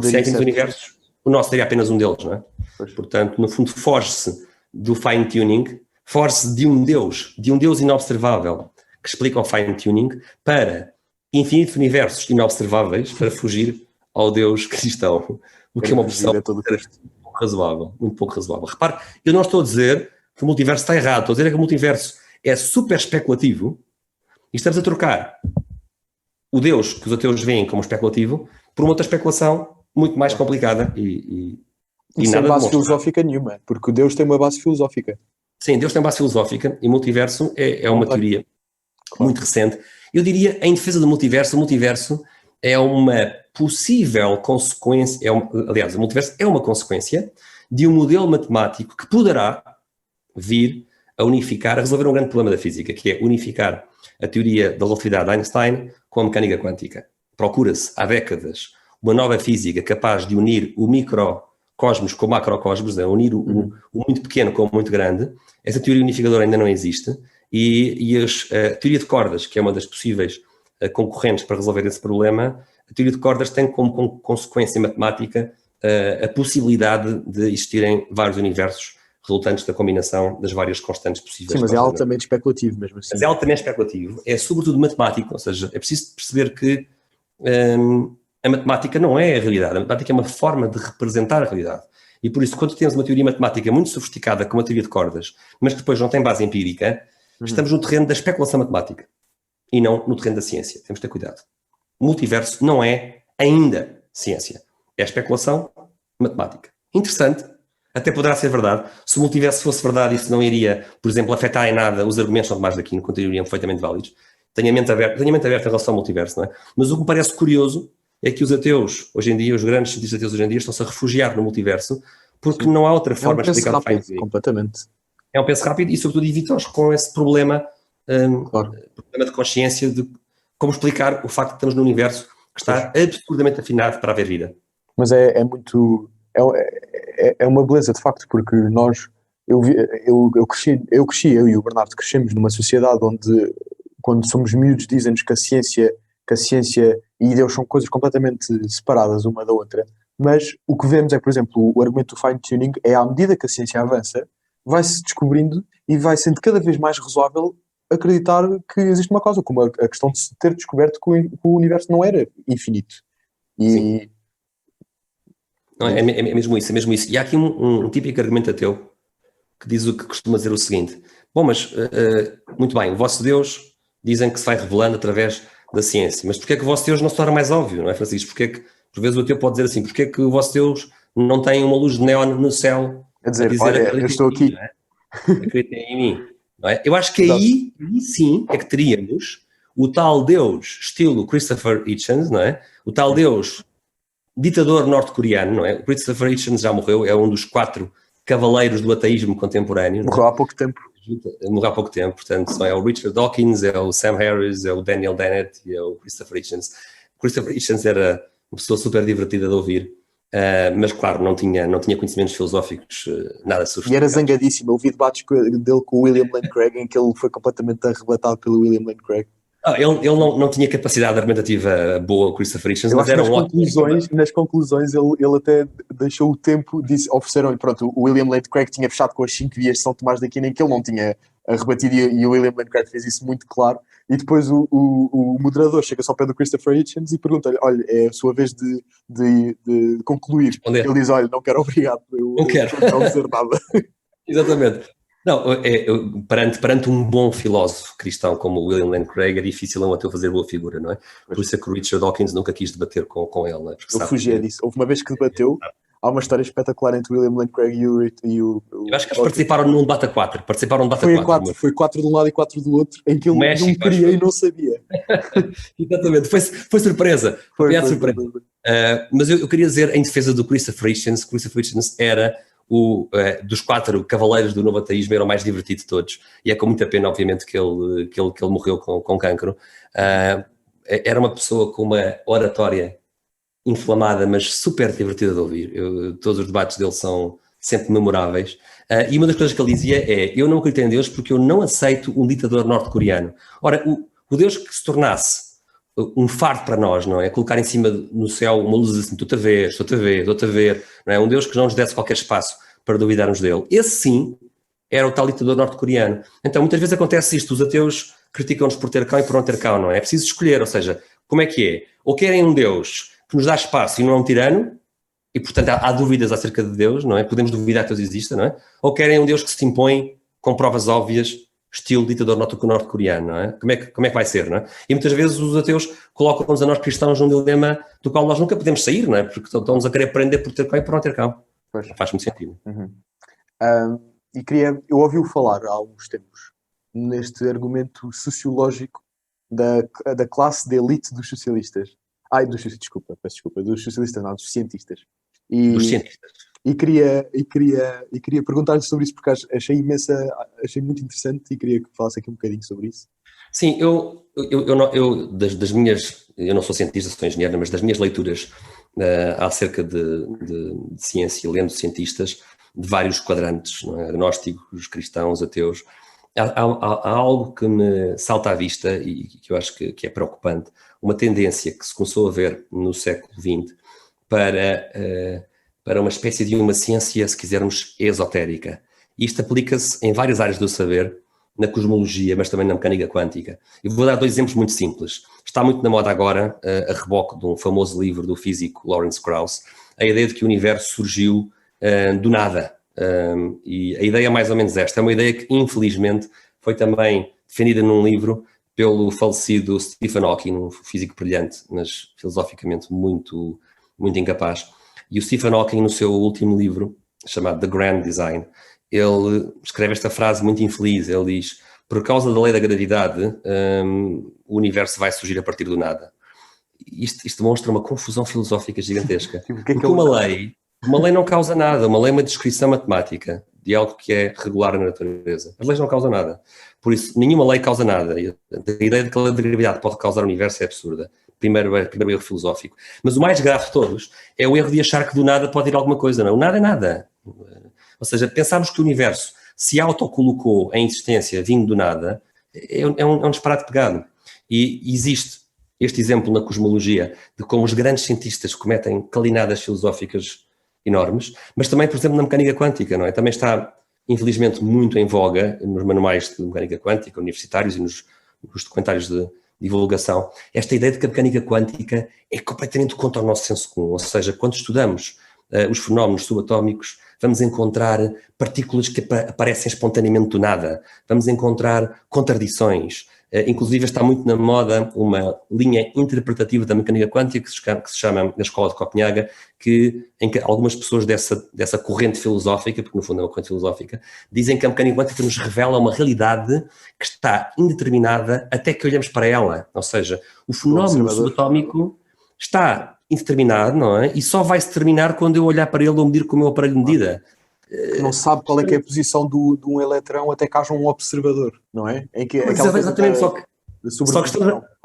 Se há infinitos universos, o nosso seria apenas um deles, não é? Pois. Portanto, no fundo, foge-se do fine-tuning, foge-se de um Deus inobservável que explica o fine-tuning para infinitos universos inobserváveis para fugir ao Deus cristão, o que é uma opção muito pouco razoável. Repare, eu não estou a dizer que o multiverso está errado, estou a dizer que o multiverso é super especulativo e estamos a trocar o Deus que os ateus veem como especulativo por uma outra especulação muito mais complicada e sem base filosófica nenhuma, porque o Deus tem uma base filosófica. Sim, Deus tem uma base filosófica e o multiverso é uma teoria muito recente. Eu diria, em defesa do multiverso, o multiverso é uma possível consequência, aliás, o multiverso é uma consequência de um modelo matemático que poderá vir a resolver um grande problema da física, que é unificar a teoria da relatividade de Einstein com a mecânica quântica. Procura-se há décadas uma nova física capaz de unir o microcosmos com o macrocosmos, unir o muito pequeno com o muito grande. Essa teoria unificadora ainda não existe e a teoria de cordas, que é uma das possíveis concorrentes para resolver esse problema, a teoria de cordas tem como consequência matemática a possibilidade de existirem vários universos resultantes da combinação das várias constantes possíveis. Sim, mas é altamente especulativo mesmo assim. Mas é altamente especulativo, é sobretudo matemático, ou seja, é preciso perceber que a matemática não é a realidade, a matemática é uma forma de representar a realidade. E por isso, quando temos uma teoria matemática muito sofisticada, como a teoria de cordas, mas que depois não tem base empírica, estamos no terreno da especulação matemática e não no terreno da ciência. Temos de ter cuidado. O multiverso não é ainda ciência, é especulação matemática. Interessante, até poderá ser verdade. Se o multiverso fosse verdade, isso não iria, por exemplo, afetar em nada os argumentos de Tomás de Aquino, continuariam perfeitamente válidos. Tenho a mente aberta em relação ao multiverso, não é? Mas o que me parece curioso é que os ateus, hoje em dia, os grandes cientistas ateus hoje em dia, estão-se a refugiar no multiverso, porque não há outra forma de explicar o fine-tuning. Completamente. É um penso rápido e, sobretudo, evita-os com esse problema, Claro. problema de consciência de como explicar o facto de estamos num universo que está absurdamente afinado para haver vida. Mas é muito... É uma beleza, de facto, porque eu cresci, eu e o Bernardo crescemos numa sociedade onde, quando somos miúdos, dizem-nos que a ciência e Deus são coisas completamente separadas uma da outra, mas o que vemos é, por exemplo, o argumento do fine-tuning é, à medida que a ciência avança, vai-se descobrindo e vai sendo cada vez mais razoável acreditar que existe uma causa, como a questão de se ter descoberto que o universo não era infinito. Sim. Não, é mesmo isso, é mesmo isso. E há aqui um típico argumento ateu que diz o que costuma dizer o seguinte: bom, mas muito bem, o vosso Deus dizem que se vai revelando através da ciência, mas porquê é que o vosso Deus não se torna mais óbvio, não é, Francisco? Porquê é que, por vezes, o ateu pode dizer assim: porquê é que o vosso Deus não tem uma luz de neon no céu a dizer olha, eu estou aqui. Acreditem em mim, não é? Eu acho que aí sim é que teríamos o tal Deus estilo Christopher Hitchens, não é? O tal Deus ditador norte-coreano, não é? O Christopher Hitchens já morreu, é um dos 4 cavaleiros do ateísmo contemporâneo. Morreu há pouco tempo. Morreu há pouco tempo, portanto, é o Richard Dawkins, é o Sam Harris, é o Daniel Dennett e é o Christopher Hitchens. O Christopher Hitchens era uma pessoa super divertida de ouvir, mas, claro, não tinha conhecimentos filosóficos nada sofisticados. E era zangadíssimo. Eu ouvi debates dele com o William Lane Craig, em que ele foi completamente arrebatado pelo William Lane Craig. Ele não tinha capacidade argumentativa boa, o Christopher Hitchens, mas era nas conclusões ele até deixou o tempo, ofereceram-lhe, pronto, o William Lane Craig tinha fechado com as 5 vias de São Tomás de Aquino, em que ele não tinha rebatido, e o William Lane Craig fez isso muito claro, e depois o moderador chega-se ao pé do Christopher Hitchens e pergunta-lhe: olha, é a sua vez de concluir. Responder. Ele diz: olha, não quero, obrigado, não quero dizer nada. Exatamente. Não, perante um bom filósofo cristão como o William Lane Craig, é difícil um ateu fazer boa figura, não é? Por isso é que o Richard Dawkins nunca quis debater com ele, não é? Eu fugia disso. Houve uma vez que debateu, há uma história espetacular entre o William Lane Craig e o eu acho que eles participaram num debate a 4. Foi 4 de um lado e 4 do outro, em que ele não queria e não sabia. Exatamente, foi surpresa. Foi surpresa. Mas eu queria dizer, em defesa do Christopher Hitchens era dos 4 cavaleiros do novo ateísmo, era o mais divertido de todos, e é com muita pena, obviamente, que ele morreu com cancro. Era uma pessoa com uma oratória inflamada, mas super divertida de ouvir. Todos os debates dele são sempre memoráveis, e uma das coisas que ele dizia é: eu não acredito em Deus porque eu não aceito um ditador norte-coreano. Ora, o Deus que se tornasse um fardo para nós, não é? Colocar em cima no céu uma luz assim: estou-te a ver, não é? Um Deus que não nos desse qualquer espaço para duvidarmos dele. Esse sim era o tal ditador norte-coreano. Então, muitas vezes acontece isto: os ateus criticam-nos por ter cão e por não ter cão, não é? É preciso escolher, ou seja, como é que é? Ou querem um Deus que nos dá espaço e não é um tirano, e portanto há dúvidas acerca de Deus, não é? Podemos duvidar que Deus exista, não é? Ou querem um Deus que se impõe com provas óbvias, estilo ditador norte-coreano, não é? Como é que vai ser, não é? E muitas vezes os ateus colocam-nos a nós cristãos num dilema do qual nós nunca podemos sair, não é? Porque estão-nos a querer prender por ter cão e por não ter cão. Pois. Não faz muito sentido. Uhum. Eu ouvi-o falar há alguns tempos neste argumento sociológico da classe de elite dos socialistas. Peço desculpa, dos socialistas, não, dos cientistas. Dos cientistas. E queria perguntar-lhe sobre isso, porque achei muito interessante e queria que falasse aqui um bocadinho sobre isso. Sim, das minhas, eu não sou cientista, sou engenheiro, mas das minhas leituras acerca de ciência, lendo cientistas de vários quadrantes, não é? Agnósticos, cristãos, ateus, há algo que me salta à vista e que eu acho que é preocupante, uma tendência que se começou a ver no século XX para uma espécie de uma ciência, se quisermos, esotérica. Isto aplica-se em várias áreas do saber, na cosmologia, mas também na mecânica quântica. Eu vou dar 2 exemplos muito simples. Está muito na moda agora, a reboque de um famoso livro do físico Lawrence Krauss, a ideia de que o universo surgiu do nada. E a ideia é mais ou menos esta. É uma ideia que, infelizmente, foi também defendida num livro pelo falecido Stephen Hawking, um físico brilhante, mas filosoficamente muito, muito incapaz. E o Stephen Hawking, no seu último livro, chamado The Grand Design, ele escreve esta frase muito infeliz. Ele diz: por causa da lei da gravidade, o universo vai surgir a partir do nada. Isto demonstra uma confusão filosófica gigantesca. Porque uma lei não causa nada. Uma lei é uma descrição matemática de algo que é regular na natureza. As leis não causam nada. Por isso, nenhuma lei causa nada. A ideia de que a lei da gravidade pode causar o universo é absurda. Primeiro erro filosófico. Mas o mais grave de todos é o erro de achar que do nada pode ir alguma coisa. Não, o nada é nada. Ou seja, pensarmos que o universo se autocolocou em existência vindo do nada é um disparate pegado. E existe este exemplo na cosmologia de como os grandes cientistas cometem calinadas filosóficas enormes, mas também, por exemplo, na mecânica quântica, não é? Também está, infelizmente, muito em voga nos manuais de mecânica quântica universitários e nos documentários de divulgação, esta ideia de que a mecânica quântica é completamente contra o nosso senso comum. Ou seja, quando estudamos os fenómenos subatómicos, vamos encontrar partículas que aparecem espontaneamente do nada, vamos encontrar contradições. Inclusive está muito na moda uma linha interpretativa da mecânica quântica que se chama na Escola de Copenhaga, em que algumas pessoas dessa corrente filosófica, porque no fundo é uma corrente filosófica, dizem que a mecânica quântica nos revela uma realidade que está indeterminada até que olhamos para ela. Ou seja, o fenómeno subatómico está indeterminado, não é? E só vai se terminar quando eu olhar para ele ou medir com o meu aparelho de medida. Que não sabe qual é que é a posição de um eletrão até que haja um observador, não é? Exatamente, só que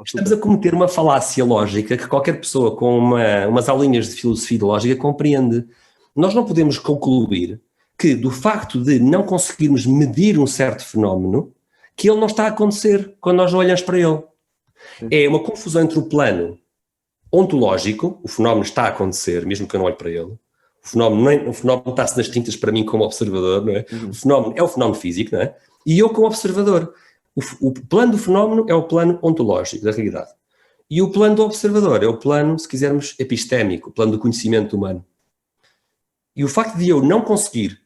estamos a cometer uma falácia lógica que qualquer pessoa com umas aulinhas de filosofia e de lógica compreende. Nós não podemos concluir que do facto de não conseguirmos medir um certo fenómeno, que ele não está a acontecer quando nós não olhamos para ele. Sim. É uma confusão entre o plano ontológico, o fenómeno está a acontecer, mesmo que eu não olhe para ele. O fenómeno está-se nas tintas para mim como observador, não é? O fenómeno é o fenómeno físico, não é? E eu como observador. O plano do fenómeno é o plano ontológico da realidade. E o plano do observador é o plano, se quisermos, epistémico, o plano do conhecimento humano. E o facto de eu não conseguir,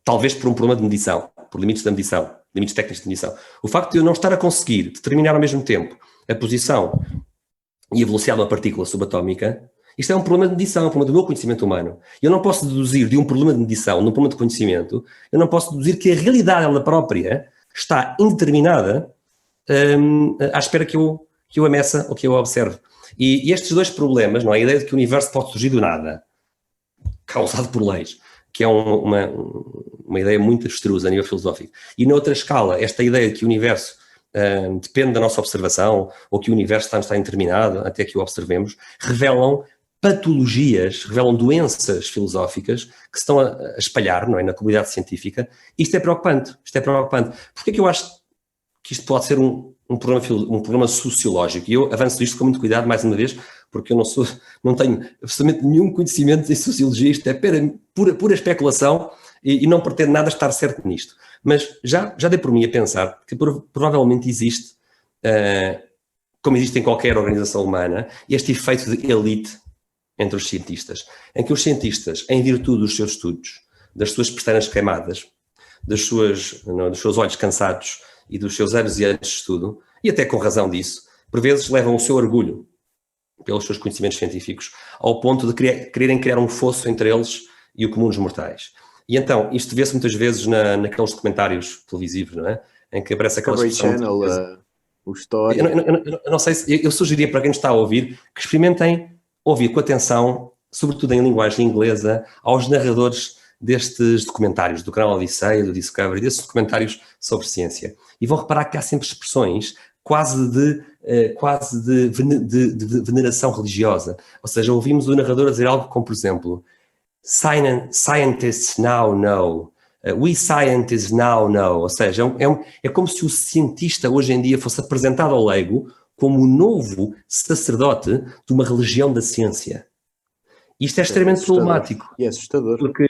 talvez por um problema de medição, por limites da medição, limites técnicos de medição, o facto de eu não estar a conseguir determinar ao mesmo tempo a posição e a velocidade de uma partícula subatómica, isto é um problema de medição, é um problema do meu conhecimento humano. Eu não posso deduzir de um problema de medição, de um problema de conhecimento, eu não posso deduzir que a realidade ela própria está indeterminada à espera que eu a meça ou que eu a observe. E estes dois problemas, não é? A ideia de que o universo pode surgir do nada, causado por leis, que é uma ideia muito abstrusa a nível filosófico. E na outra escala, esta ideia de que o universo depende da nossa observação, ou que o universo está indeterminado até que o observemos, revelam patologias, revelam doenças filosóficas que se estão a espalhar, não é, na comunidade científica. Isto é preocupante. Porquê é que eu acho que isto pode ser um problema sociológico? E eu avanço isto com muito cuidado, mais uma vez, porque eu não tenho absolutamente nenhum conhecimento em sociologia, isto é pura especulação e não pretendo nada estar certo nisto. Mas já dei por mim a pensar que provavelmente existe, como existe em qualquer organização humana, este efeito de elite entre os cientistas, em que os cientistas, em virtude dos seus estudos, das suas pestanas queimadas, dos seus olhos cansados e dos seus anos e anos de estudo, e até com razão disso, por vezes levam o seu orgulho pelos seus conhecimentos científicos ao ponto de quererem criar um fosso entre eles e o comum dos mortais. E então, isto vê-se muitas vezes naqueles documentários televisivos, não é? Em que aparece aquela Channel, o Story. Eu não sei se... Eu sugeria para quem está a ouvir que experimentem ouvir com atenção, sobretudo em linguagem inglesa, aos narradores destes documentários, do canal Odisseia, do Discovery, desses documentários sobre ciência. E vão reparar que há sempre expressões quase de veneração religiosa. Ou seja, ouvimos o narrador a dizer algo como, por exemplo, Scientists now know. We scientists now know. Ou seja, é como se o cientista hoje em dia fosse apresentado ao leigo como o novo sacerdote de uma religião da ciência. Isto é extremamente problemático. E é assustador. Porque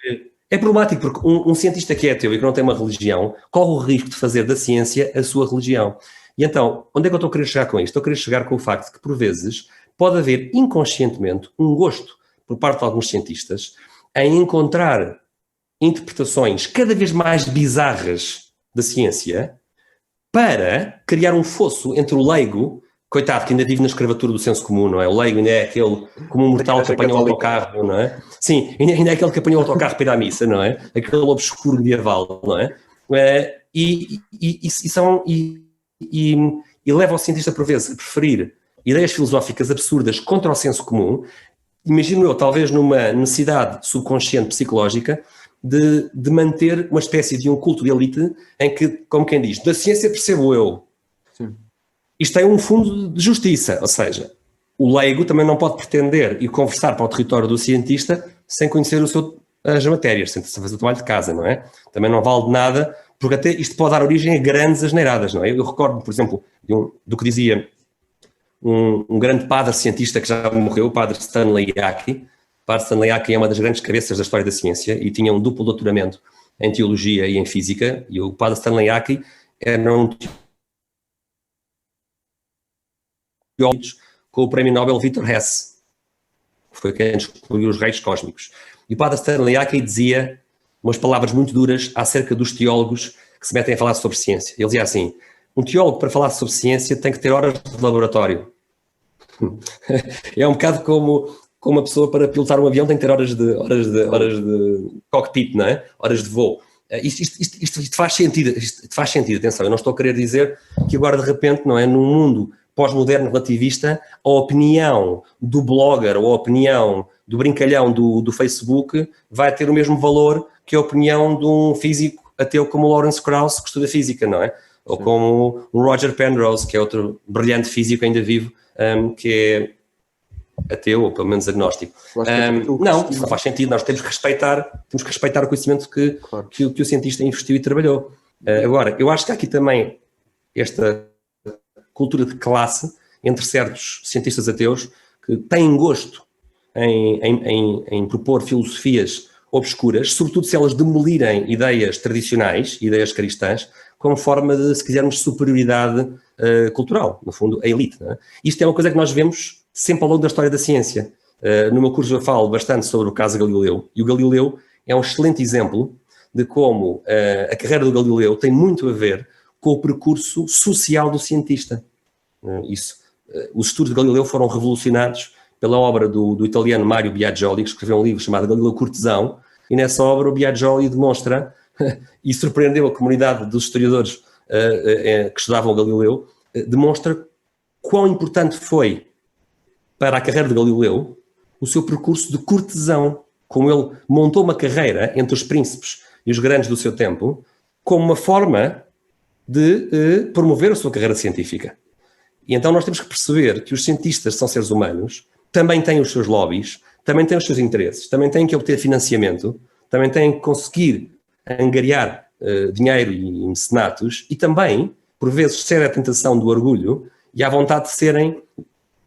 É problemático porque um cientista que é ateu e que não tem uma religião corre o risco de fazer da ciência a sua religião. E então, onde é que eu estou a querer chegar com isto? Estou a querer chegar com o facto de que, por vezes, pode haver inconscientemente um gosto por parte de alguns cientistas em encontrar interpretações cada vez mais bizarras da ciência para criar um fosso entre o leigo, coitado, que ainda vive na escravatura do senso comum, não é? O leigo ainda é aquele, como um mortal que apanha o autocarro, não é? Sim, ainda é aquele que apanha o autocarro para ir à missa, não é? Aquele obscuro medieval, não é? E leva o cientista, por vezes, a preferir ideias filosóficas absurdas contra o senso comum. Imagino eu, talvez numa necessidade subconsciente psicológica de manter uma espécie de um culto de elite em que, como quem diz, da ciência percebo eu. Sim. Isto tem um fundo de justiça, ou seja, o leigo também não pode pretender ir conversar para o território do cientista sem conhecer as matérias, sem fazer o trabalho de casa, não é? Também não vale de nada, porque até isto pode dar origem a grandes asneiradas, não é? Eu recordo, por exemplo, do que dizia um grande padre cientista que já morreu, o padre Stanley Yaki. O padre Stanley Yaki é uma das grandes cabeças da história da ciência e tinha um duplo doutoramento em teologia e em física, e o padre Stanley Yaki era um teólogo com o prémio Nobel Victor Hess, que foi quem descobriu os raios cósmicos. E o padre Stanley Yaki dizia umas palavras muito duras acerca dos teólogos que se metem a falar sobre ciência. Ele dizia assim: um teólogo, para falar sobre ciência, tem que ter horas de laboratório. É um bocado como uma pessoa para pilotar um avião tem que ter horas de cockpit, não é? Horas de voo. Isto faz sentido, atenção, eu não estou a querer dizer que agora de repente, não é, num mundo pós-moderno relativista, a opinião do blogger ou a opinião do brincalhão do Facebook vai ter o mesmo valor que a opinião de um físico ateu como o Lawrence Krauss, que estuda física, não é? Ou como o Roger Penrose, que é outro brilhante físico ainda vivo, que é ateu, ou pelo menos agnóstico. Não faz sentido, nós temos que respeitar o conhecimento que o cientista investiu e trabalhou. Agora, eu acho que há aqui também esta cultura de classe entre certos cientistas ateus que têm gosto em propor filosofias obscuras, sobretudo se elas demolirem ideias tradicionais, ideias cristãs, como forma de, se quisermos, superioridade cultural, no fundo, a elite. Não é? Isto é uma coisa que nós vemos sempre ao longo da história da ciência. No meu curso eu falo bastante sobre o caso Galileu, e o Galileu é um excelente exemplo de como a carreira do Galileu tem muito a ver com o percurso social do cientista. Os estudos de Galileu foram revolucionados pela obra do italiano Mario Biagioli, que escreveu um livro chamado Galileu Cortesão, e nessa obra o Biagioli demonstra, e surpreendeu a comunidade dos historiadores que estudavam Galileu, demonstra quão importante foi para a carreira de Galileu o seu percurso de cortesão, como ele montou uma carreira entre os príncipes e os grandes do seu tempo, como uma forma de promover a sua carreira científica. E então nós temos que perceber que os cientistas são seres humanos, também têm os seus lobbies, também têm os seus interesses, também têm que obter financiamento, também têm que conseguir angariar dinheiro e mecenatos, e também, por vezes, ceder à tentação do orgulho e à vontade de serem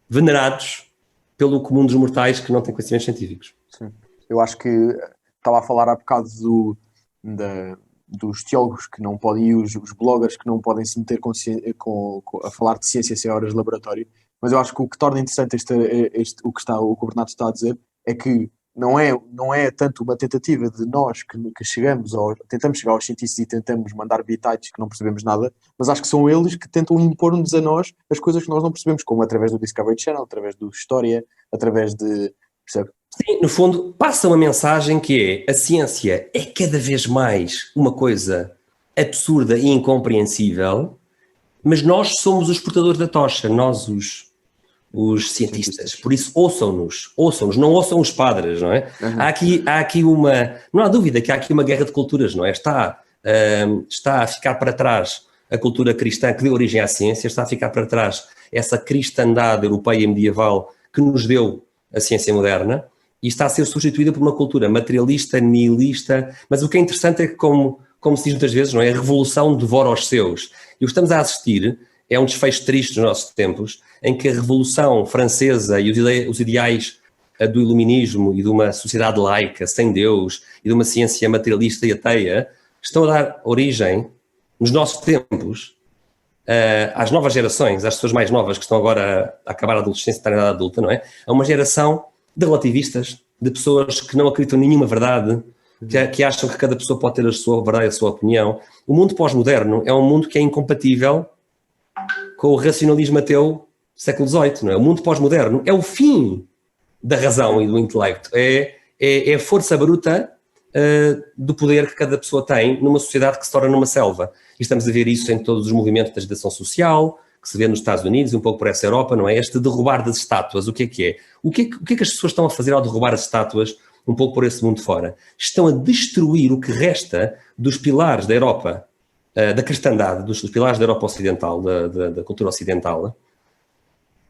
venerados pelo comum dos mortais que não têm conhecimentos científicos. Sim. Eu acho que estava a falar há bocado dos teólogos que não podem, e os bloggers que não podem se meter a falar de ciência sem horas de laboratório, mas eu acho que o que torna interessante o que o Bernardo está a dizer é que não é tanto uma tentativa de nós que tentamos chegar aos cientistas e tentamos mandar bitites que não percebemos nada, mas acho que são eles que tentam impor-nos a nós as coisas que nós não percebemos, como através do Discovery Channel, através do História, através de... Percebe? Sim, no fundo, passa uma mensagem que é: a ciência é cada vez mais uma coisa absurda e incompreensível, mas nós somos os portadores da tocha, nós os cientistas. Por isso, ouçam-nos, não ouçam os padres, não é? Uhum. Há aqui não há dúvida que há aqui uma guerra de culturas, não é? Está a ficar para trás a cultura cristã que deu origem à ciência, está a ficar para trás essa cristandade europeia e medieval que nos deu a ciência moderna, e está a ser substituída por uma cultura materialista, nihilista, mas o que é interessante é que, como se diz muitas vezes, não é? A revolução devora os seus. E o que estamos a assistir é um desfecho triste dos nossos tempos, em que a Revolução Francesa e os ideais do iluminismo e de uma sociedade laica, sem Deus, e de uma ciência materialista e ateia, estão a dar origem, nos nossos tempos, às novas gerações, às pessoas mais novas que estão agora a acabar a adolescência, estarem na idade adulta, não é? A uma geração de relativistas, de pessoas que não acreditam em nenhuma verdade, que acham que cada pessoa pode ter a sua verdade e a sua opinião. O mundo pós-moderno é um mundo que é incompatível com o racionalismo ateu do século XVIII, não é? O mundo pós-moderno é o fim da razão e do intelecto, é a força bruta do poder que cada pessoa tem numa sociedade que se torna numa selva. E estamos a ver isso em todos os movimentos de agitação social, que se vê nos Estados Unidos e um pouco por essa Europa, não é? Este derrubar das estátuas, o que é que é? O que é que as pessoas estão a fazer ao derrubar as estátuas um pouco por esse mundo fora? Estão a destruir o que resta dos pilares da Europa, da cristandade, dos pilares da Europa ocidental, da cultura ocidental,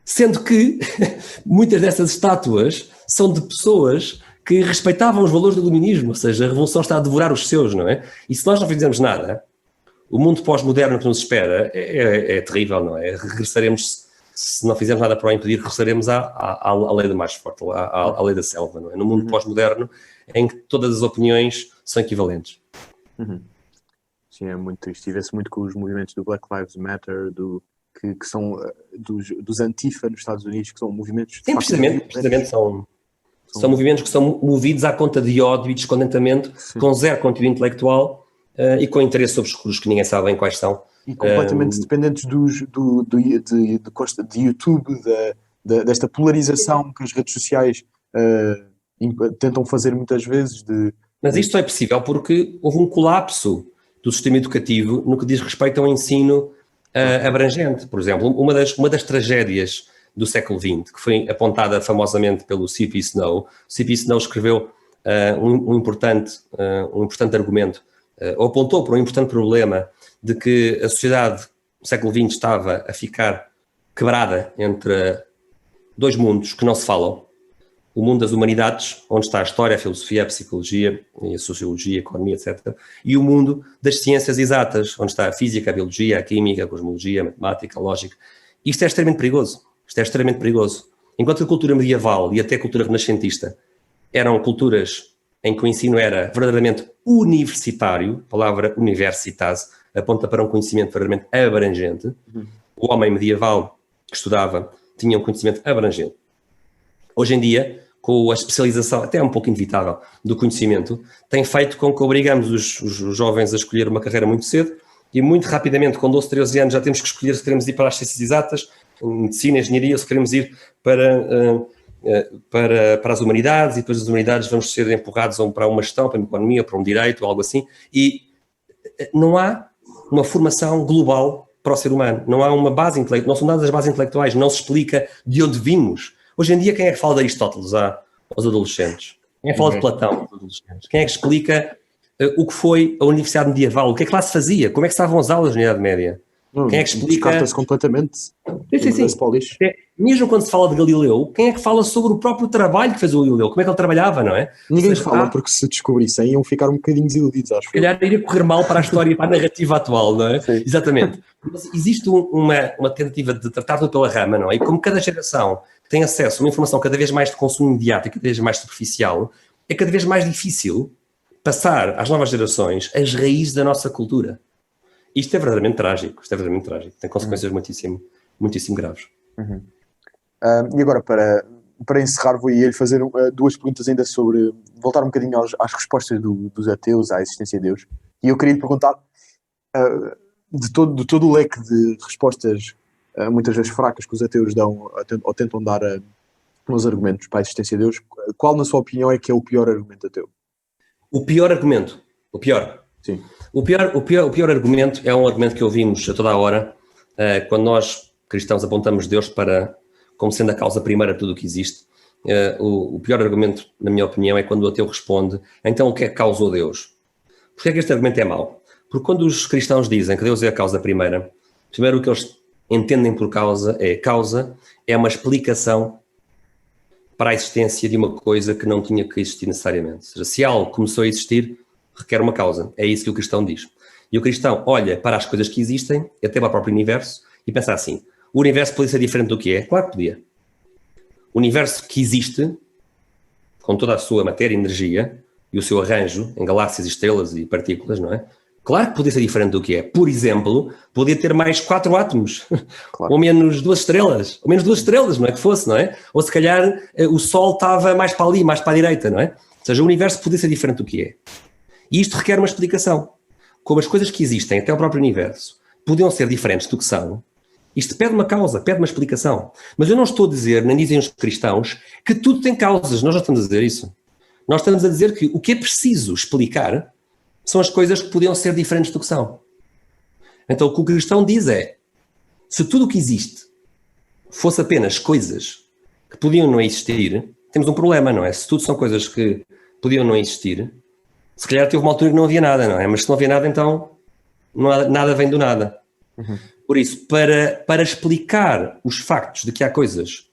sendo que muitas dessas estátuas são de pessoas que respeitavam os valores do iluminismo, ou seja, a revolução está a devorar os seus, não é? E se nós não fizermos nada, o mundo pós-moderno que nos espera é terrível, não é? Regressaremos, se não fizermos nada para o impedir, regressaremos à lei do mais forte, à lei da selva, não é? No mundo pós-moderno em que todas as opiniões são equivalentes. Sim, é muito triste. E vê-se muito com os movimentos do Black Lives Matter, que são dos Antifa nos Estados Unidos, que são movimentos... Sim, precisamente são movimentos que são movidos à conta de ódio e descontentamento, com zero conteúdo intelectual e com interesses obscuros que ninguém sabe bem quais são. E completamente dependentes de YouTube, desta polarização que as redes sociais tentam fazer muitas vezes. Mas isto só é possível porque houve um colapso do sistema educativo no que diz respeito ao ensino abrangente. Por exemplo, uma das tragédias do século XX, que foi apontada famosamente pelo C.P. Snow. C.P. Snow escreveu um importante argumento, ou apontou para um importante problema de que a sociedade do século XX estava a ficar quebrada entre dois mundos que não se falam. O mundo das humanidades, onde está a história, a filosofia, a psicologia, a sociologia, a economia, etc. E o mundo das ciências exatas, onde está a física, a biologia, a química, a cosmologia, a matemática, a lógica. Isto é extremamente perigoso. Isto é extremamente perigoso. Enquanto a cultura medieval e até a cultura renascentista eram culturas em que o ensino era verdadeiramente universitário, a palavra universitas aponta para um conhecimento verdadeiramente abrangente. O homem medieval que estudava tinha um conhecimento abrangente. Hoje em dia, com a especialização, até um pouco inevitável, do conhecimento, tem feito com que obrigamos os jovens a escolher uma carreira muito cedo e muito rapidamente, com 12, 13 anos, já temos que escolher se queremos ir para as ciências exatas, medicina, engenharia, se queremos ir para as humanidades, e depois das humanidades vamos ser empurrados para uma gestão, para uma economia, para um direito, ou algo assim, e não há uma formação global para o ser humano, não há uma base intelectual, não são dadas as bases intelectuais, não se explica de onde vimos. Hoje em dia, quem é que fala de Aristóteles aos adolescentes? Quem é que fala de Platão aos adolescentes? Quem é que explica o que foi a Universidade Medieval? O que é que lá se fazia? Como é que estavam as aulas na Idade Média? Quem é que explica... Descarta-se completamente. Sim. Mesmo quando se fala de Galileu, quem é que fala sobre o próprio trabalho que fez o Galileu? Como é que ele trabalhava, não é? Ninguém fala, porque se descobrissem iam ficar um bocadinho desiludidos, acho. Se calhar iria correr mal para a história e para a narrativa atual, não é? Sim. Exatamente. Mas existe uma tentativa de tratar tudo pela rama, não é? E como cada geração tem acesso a uma informação cada vez mais de consumo imediato e cada vez mais superficial, é cada vez mais difícil passar às novas gerações as raízes da nossa cultura. Isto é verdadeiramente trágico, tem consequências muitíssimo, muitíssimo graves. E agora, para encerrar, vou-lhe fazer duas perguntas ainda sobre, voltar um bocadinho às respostas dos ateus à existência de Deus. E eu queria lhe perguntar, de todo o leque de respostas, muitas vezes fracas, que os ateus dão, ou tentam dar nos argumentos para a existência de Deus, qual, na sua opinião, é que é o pior argumento ateu? O pior argumento? O pior? Sim. O pior argumento é um argumento que ouvimos a toda a hora, quando nós, cristãos, apontamos Deus como sendo a causa primeira de tudo o que existe. O pior argumento, na minha opinião, é quando o ateu responde, então o que é que causou Deus? Porquê é que este argumento é mau? Porque quando os cristãos dizem que Deus é a causa primeira, primeiro o que eles entendem por causa é uma explicação para a existência de uma coisa que não tinha que existir necessariamente. Ou seja, se algo começou a existir, requer uma causa. É isso que o cristão diz. E o cristão olha para as coisas que existem, até para o próprio universo, e pensa assim, o universo podia ser diferente do que é? Claro que podia. O universo que existe com toda a sua matéria e energia e o seu arranjo em galáxias, estrelas e partículas, não é? Claro que podia ser diferente do que é. Por exemplo, podia ter mais 4 átomos, claro. Ou menos 2 estrelas, não é que fosse, não é? Ou se calhar o Sol estava mais para ali, mais para a direita, não é? Ou seja, o universo podia ser diferente do que é. E isto requer uma explicação. Como as coisas que existem, até o próprio universo, podiam ser diferentes do que são, isto pede uma causa, pede uma explicação. Mas eu não estou a dizer, nem dizem os cristãos, que tudo tem causas. Nós não estamos a dizer isso. Nós estamos a dizer que o que é preciso explicar são as coisas que podiam ser diferentes do que são. Então o que o cristão diz é, se tudo o que existe fosse apenas coisas que podiam não existir, temos um problema, não é? Se tudo são coisas que podiam não existir, se calhar teve uma altura que não havia nada, não é? Mas se não havia nada, então nada vem do nada. Uhum. Por isso, para explicar os factos de que há coisas,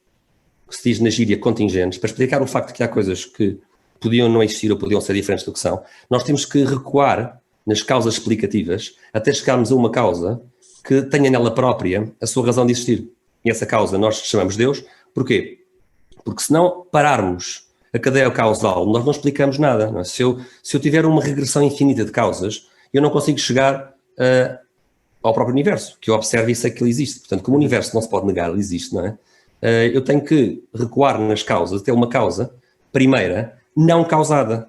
que se diz na gíria contingentes, para explicar o facto de que há coisas que podiam não existir ou podiam ser diferentes do que são, nós temos que recuar nas causas explicativas até chegarmos a uma causa que tenha nela própria a sua razão de existir. E essa causa nós chamamos Deus. Porquê? Porque se não pararmos a cadeia causal, nós não explicamos nada. Não é? Se eu tiver uma regressão infinita de causas, eu não consigo chegar ao próprio universo, que eu observo e sei que ele existe. Portanto, como o universo não se pode negar, ele existe, não é? Eu tenho que recuar nas causas até uma causa primeira não causada.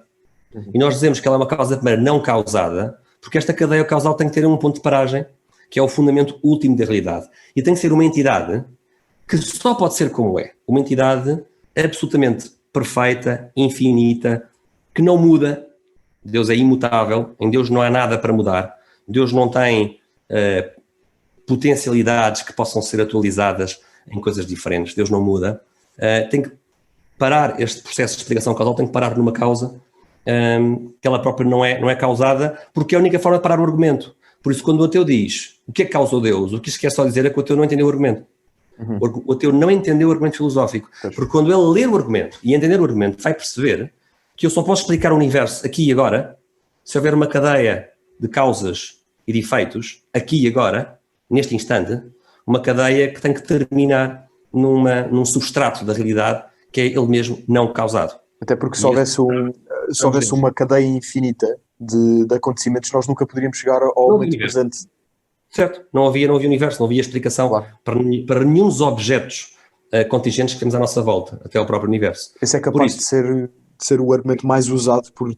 Uhum. E nós dizemos que ela é uma causa primeira não causada porque esta cadeia causal tem que ter um ponto de paragem, que é o fundamento último da realidade. E tem que ser uma entidade que só pode ser como é. Uma entidade absolutamente perfeita, infinita, que não muda. Deus é imutável, em Deus não há nada para mudar. Deus não tem potencialidades que possam ser atualizadas em coisas diferentes. Deus não muda. Tem que parar este processo de explicação causal, tem que parar numa causa que ela própria não é causada, porque é a única forma de parar o argumento. Por isso, quando o ateu diz o que é que causou Deus, o que isto quer só dizer é que o ateu não entendeu o argumento. Uhum. O ateu não entendeu o argumento filosófico. Porque quando ele ler o argumento e entender o argumento, vai perceber que eu só posso explicar o universo aqui e agora se houver uma cadeia de causas e de efeitos, aqui e agora, neste instante, uma cadeia que tem que terminar num substrato da realidade que é ele mesmo não causado. Até porque se houvesse uma cadeia infinita de acontecimentos, nós nunca poderíamos chegar ao momento presente. Certo, não havia universo, não havia explicação, claro, para nenhum dos objetos contingentes que temos à nossa volta, até ao próprio universo. Esse é capaz de ser o argumento mais usado por...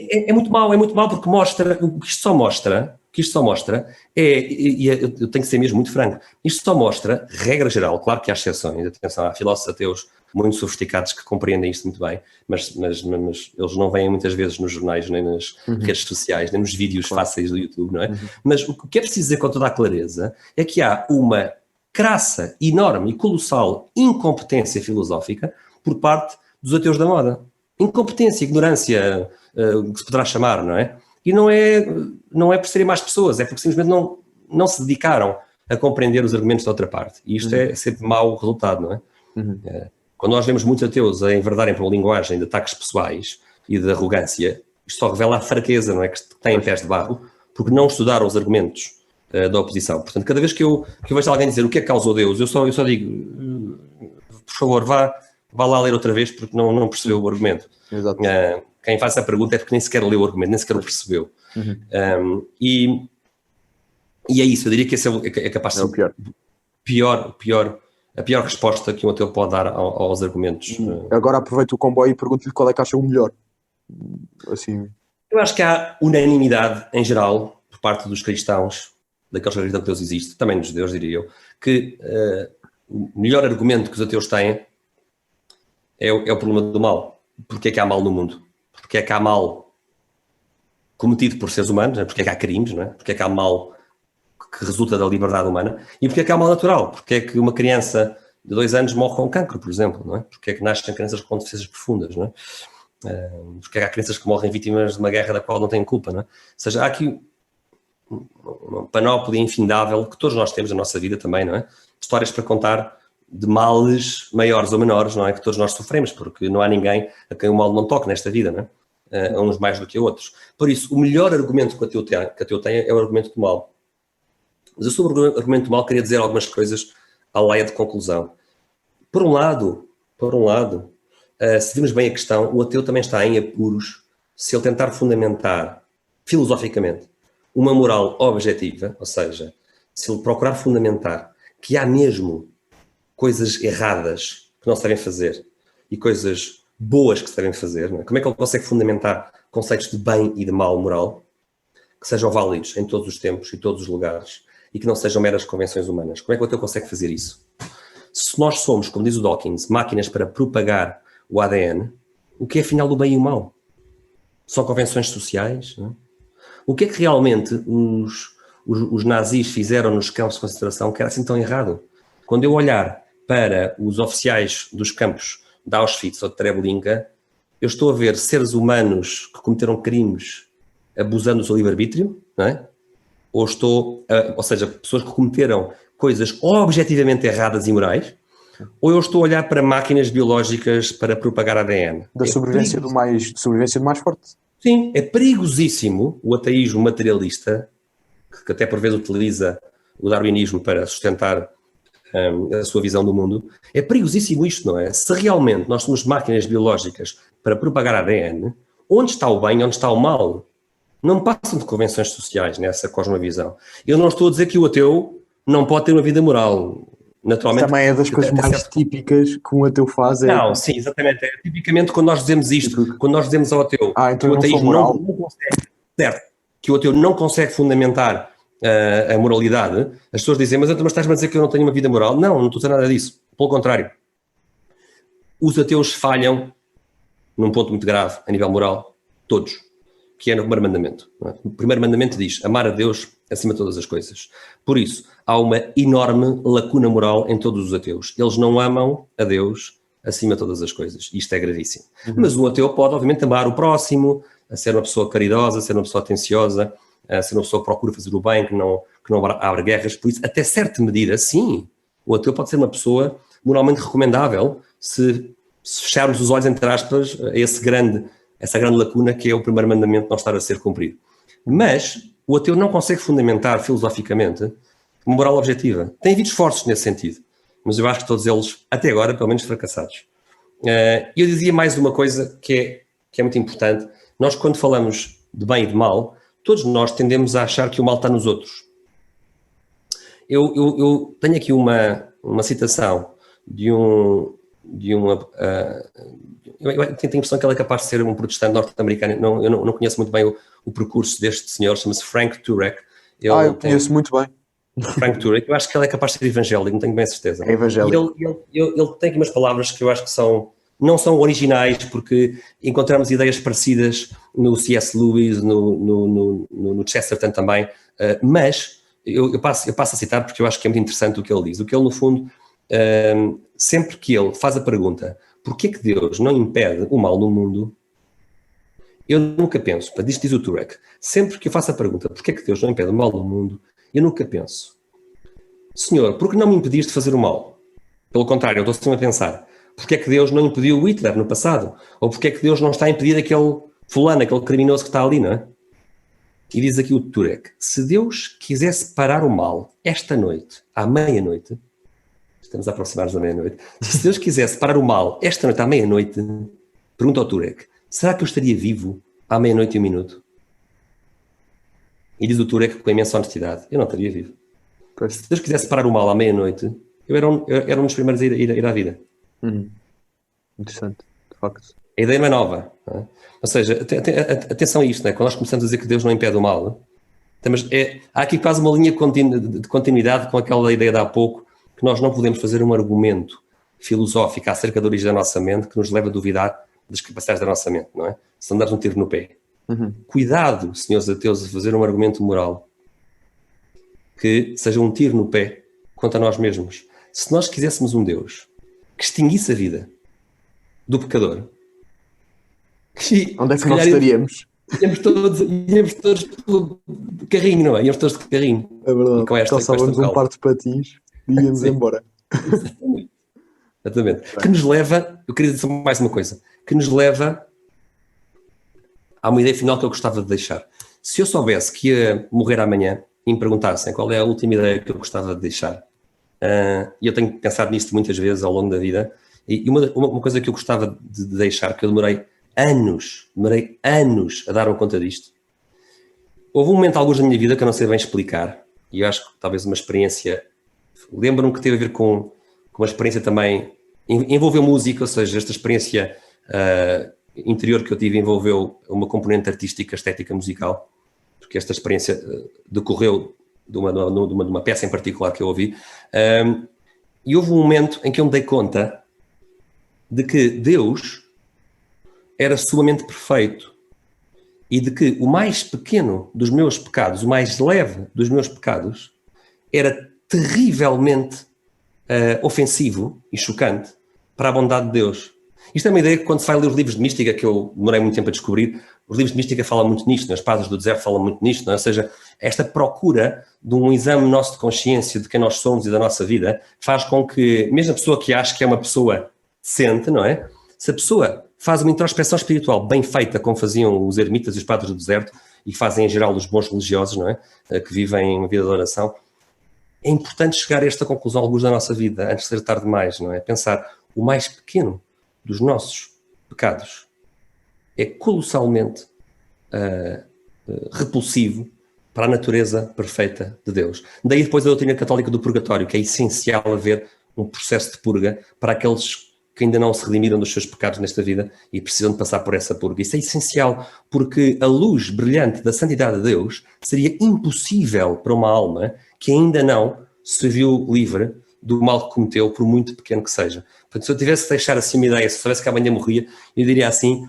É muito mau porque mostra, o que isto só mostra, eu tenho que ser mesmo muito franco, isto só mostra, regra geral, claro que há exceções, atenção, há filósofos ateus muito sofisticados que compreendem isto muito bem, mas eles não vêm muitas vezes nos jornais, nem nas redes sociais, nem nos vídeos fáceis do YouTube, não é? Mas o que é preciso dizer com toda a clareza é que há uma crassa, enorme e colossal incompetência filosófica por parte dos ateus da moda. Incompetência, ignorância, que se poderá chamar, não é? E não é por serem más pessoas, é porque simplesmente não se dedicaram a compreender os argumentos da outra parte. E isto é sempre mau resultado, não é? Quando nós vemos muitos ateus a enverdarem para uma linguagem de ataques pessoais e de arrogância, isto só revela a fraqueza, não é? Que têm pés de barro, porque não estudaram os argumentos da oposição. Portanto, cada vez que eu vejo alguém dizer o que é que causou Deus, eu só digo, por favor, vá lá ler outra vez, porque não percebeu o argumento. Exato. Quem faz essa pergunta é porque nem sequer leu o argumento, nem sequer o percebeu. E é isso, eu diria que esse é capaz de ser a pior resposta que um ateu pode dar aos argumentos. Agora aproveito o comboio e pergunto-lhe qual é que acha o melhor. Assim. Eu acho que há unanimidade, em geral, por parte dos cristãos, daqueles que acreditam que Deus existe, também dos judeus, diria eu, que o melhor argumento que os ateus têm é o problema do mal. Porque é que há mal no mundo? Porque é que há mal cometido por seres humanos? Porque é que há crimes? Não é? Porque é que há mal que resulta da liberdade humana? E porque é que há mal natural? Porque é que uma criança de 2 anos morre com cancro, por exemplo? Não é? Porque é que nascem crianças com deficiências profundas? Não é? Porque é que há crianças que morrem vítimas de uma guerra da qual não têm culpa? Não é? Ou seja, há aqui uma panóplia infindável que todos nós temos na nossa vida também, não é? Histórias para contar de males maiores ou menores, não é? Que todos nós sofremos, porque não há ninguém a quem o mal não toque nesta vida, não é? Uns mais do que outros. Por isso, o melhor argumento que o ateu tem é o argumento do mal. Mas eu sobre o argumento do mal queria dizer algumas coisas à laia de conclusão. Por um lado, se vimos bem a questão, o ateu também está em apuros se ele tentar fundamentar, filosoficamente, uma moral objetiva, ou seja, se ele procurar fundamentar que há mesmo coisas erradas que não se devem fazer e coisas boas que se devem fazer, não é? Como é que ele consegue fundamentar conceitos de bem e de mal moral que sejam válidos em todos os tempos e todos os lugares e que não sejam meras convenções humanas? Como é que o ateu consegue fazer isso? Se nós somos, como diz o Dawkins, máquinas para propagar o ADN, o que é afinal o bem e o mal? São convenções sociais? Não é? O que é que realmente os nazis fizeram nos campos de concentração que era assim tão errado? Quando eu olhar para os oficiais dos campos de Auschwitz ou de Treblinka, eu estou a ver seres humanos que cometeram crimes abusando do seu livre-arbítrio, não é? Ou seja, pessoas que cometeram coisas objetivamente erradas e imorais, ou eu estou a olhar para máquinas biológicas para propagar ADN. Da sobrevivência do mais forte. Sim, é perigosíssimo o ateísmo materialista, que até por vezes utiliza o darwinismo para sustentar a sua visão do mundo. É perigosíssimo isto, não é? Se realmente nós somos máquinas biológicas para propagar ADN, onde está o bem, onde está o mal? Não passam de convenções sociais nessa cosmovisão. Eu não estou a dizer que o ateu não pode ter uma vida moral. Naturalmente, também é das coisas mais típicas que um ateu faz. Não, sim, exatamente. Tipicamente quando nós dizemos isto, quando nós dizemos ao ateu então que o ateísmo não consegue, certo, que o ateu não consegue fundamentar a moralidade, as pessoas dizem, mas estás-me a dizer que eu não tenho uma vida moral? Não, não estou a dizer nada disso. Pelo contrário. Os ateus falham num ponto muito grave a nível moral, todos, que é no primeiro mandamento. Não é? O primeiro mandamento diz amar a Deus acima de todas as coisas. Por isso, há uma enorme lacuna moral em todos os ateus. Eles não amam a Deus acima de todas as coisas. Isto é gravíssimo. Mas um ateu pode, obviamente, amar o próximo, a ser uma pessoa caridosa, a ser uma pessoa atenciosa, a ser uma pessoa que procura fazer o bem, que não abre guerras. Por isso, até certa medida, sim, o ateu pode ser uma pessoa moralmente recomendável se fecharmos os olhos, entre aspas, a essa grande lacuna que é o primeiro mandamento não estar a ser cumprido. Mas o ateu não consegue fundamentar filosoficamente uma moral objetiva. Tem havido esforços nesse sentido, mas eu acho que todos eles, até agora, pelo menos fracassados. Eu dizia mais uma coisa que é muito importante. Nós, quando falamos de bem e de mal, todos nós tendemos a achar que o mal está nos outros. Eu tenho aqui uma citação eu tenho a impressão que ele é capaz de ser um protestante norte-americano. Eu não conheço muito bem o percurso deste senhor, chama-se Frank Turek. Eu conheço muito bem. Frank Turek, eu acho que ele é capaz de ser evangélico, não tenho bem a certeza. É evangélico. E ele tem aqui umas palavras que eu acho que não são originais, porque encontramos ideias parecidas no C.S. Lewis, no Chesterton também, mas eu passo a citar porque eu acho que é muito interessante o que ele diz. O que ele, no fundo, sempre que ele faz a pergunta porquê que Deus não impede o mal no mundo, eu nunca penso, diz o Turek, sempre que eu faço a pergunta porquê que Deus não impede o mal no mundo, eu nunca penso, Senhor, por que não me impediste de fazer o mal? Pelo contrário, eu estou sempre a pensar, porquê é que Deus não impediu o Hitler no passado? Ou porquê é que Deus não está a impedir aquele fulano, aquele criminoso que está ali, não é? E diz aqui o Turek, se Deus quisesse parar o mal esta noite, à meia-noite, estamos a aproximar-nos da meia-noite, se Deus quisesse parar o mal esta noite à meia-noite, pergunta ao Turek, será que eu estaria vivo à meia-noite e 1 minuto? E diz o Turek com imensa honestidade, eu não estaria vivo. Se Deus quisesse parar o mal à meia-noite, eu era um dos primeiros a ir à vida. Interessante, de facto. A ideia não é nova. Não é? Ou seja, atenção a isto, não é? Quando nós começamos a dizer que Deus não impede o mal, há aqui quase uma linha de continuidade com aquela ideia de há pouco, que nós não podemos fazer um argumento filosófico acerca da origem da nossa mente que nos leva a duvidar das capacidades da nossa mente, não é? Se andarmos um tiro no pé. Cuidado, senhores ateus, a fazer um argumento moral que seja um tiro no pé contra nós mesmos. Se nós quiséssemos um Deus que extinguisse a vida do pecador, onde é que nós estaríamos? Íamos todos de carrinho, não é? Íamos todos de carrinho. É verdade. Calçávamos um par de patins e íamos embora. Exatamente. Que nos leva, eu queria dizer mais uma coisa, que nos leva a uma ideia final que eu gostava de deixar. Se eu soubesse que ia morrer amanhã e me perguntassem qual é a última ideia que eu gostava de deixar, e eu tenho pensado nisto muitas vezes ao longo da vida, E uma coisa que eu gostava de deixar, que eu demorei anos a dar-me conta disto. Houve um momento, alguns da minha vida, que eu não sei bem explicar, e eu acho que talvez uma experiência, lembro-me que teve a ver com uma experiência também, envolveu música, ou seja, esta experiência interior que eu tive envolveu uma componente artística, estética, musical, porque esta experiência decorreu de uma peça em particular que eu ouvi, e houve um momento em que eu me dei conta de que Deus era sumamente perfeito e de que o mais pequeno dos meus pecados, o mais leve dos meus pecados, era terrivelmente ofensivo e chocante para a bondade de Deus. Isto é uma ideia que, quando se vai ler os livros de mística, que eu demorei muito tempo a descobrir, os livros de mística falam muito nisto, as Padres do Deserto falam muito nisto, não é? Ou seja, esta procura de um exame nosso de consciência de quem nós somos e da nossa vida faz com que, mesmo a pessoa que acha que é uma pessoa decente, não é? Se a pessoa faz uma introspeção espiritual bem feita, como faziam os ermitas e os Padres do Deserto, e fazem em geral os bons religiosos, não é? Que vivem uma vida de oração, é importante chegar a esta conclusão, alguns da nossa vida, antes de ser tarde demais, não é? Pensar, o mais pequeno dos nossos pecados é colossalmente repulsivo para a natureza perfeita de Deus. Daí depois a doutrina católica do purgatório, que é essencial haver um processo de purga para aqueles que ainda não se redimiram dos seus pecados nesta vida e precisam de passar por essa purga. Isso é essencial, porque a luz brilhante da santidade de Deus seria impossível para uma alma que ainda não se viu livre do mal que cometeu, por muito pequeno que seja. Portanto, se eu tivesse de deixar assim uma ideia, se soubesse que amanhã morria, eu diria assim,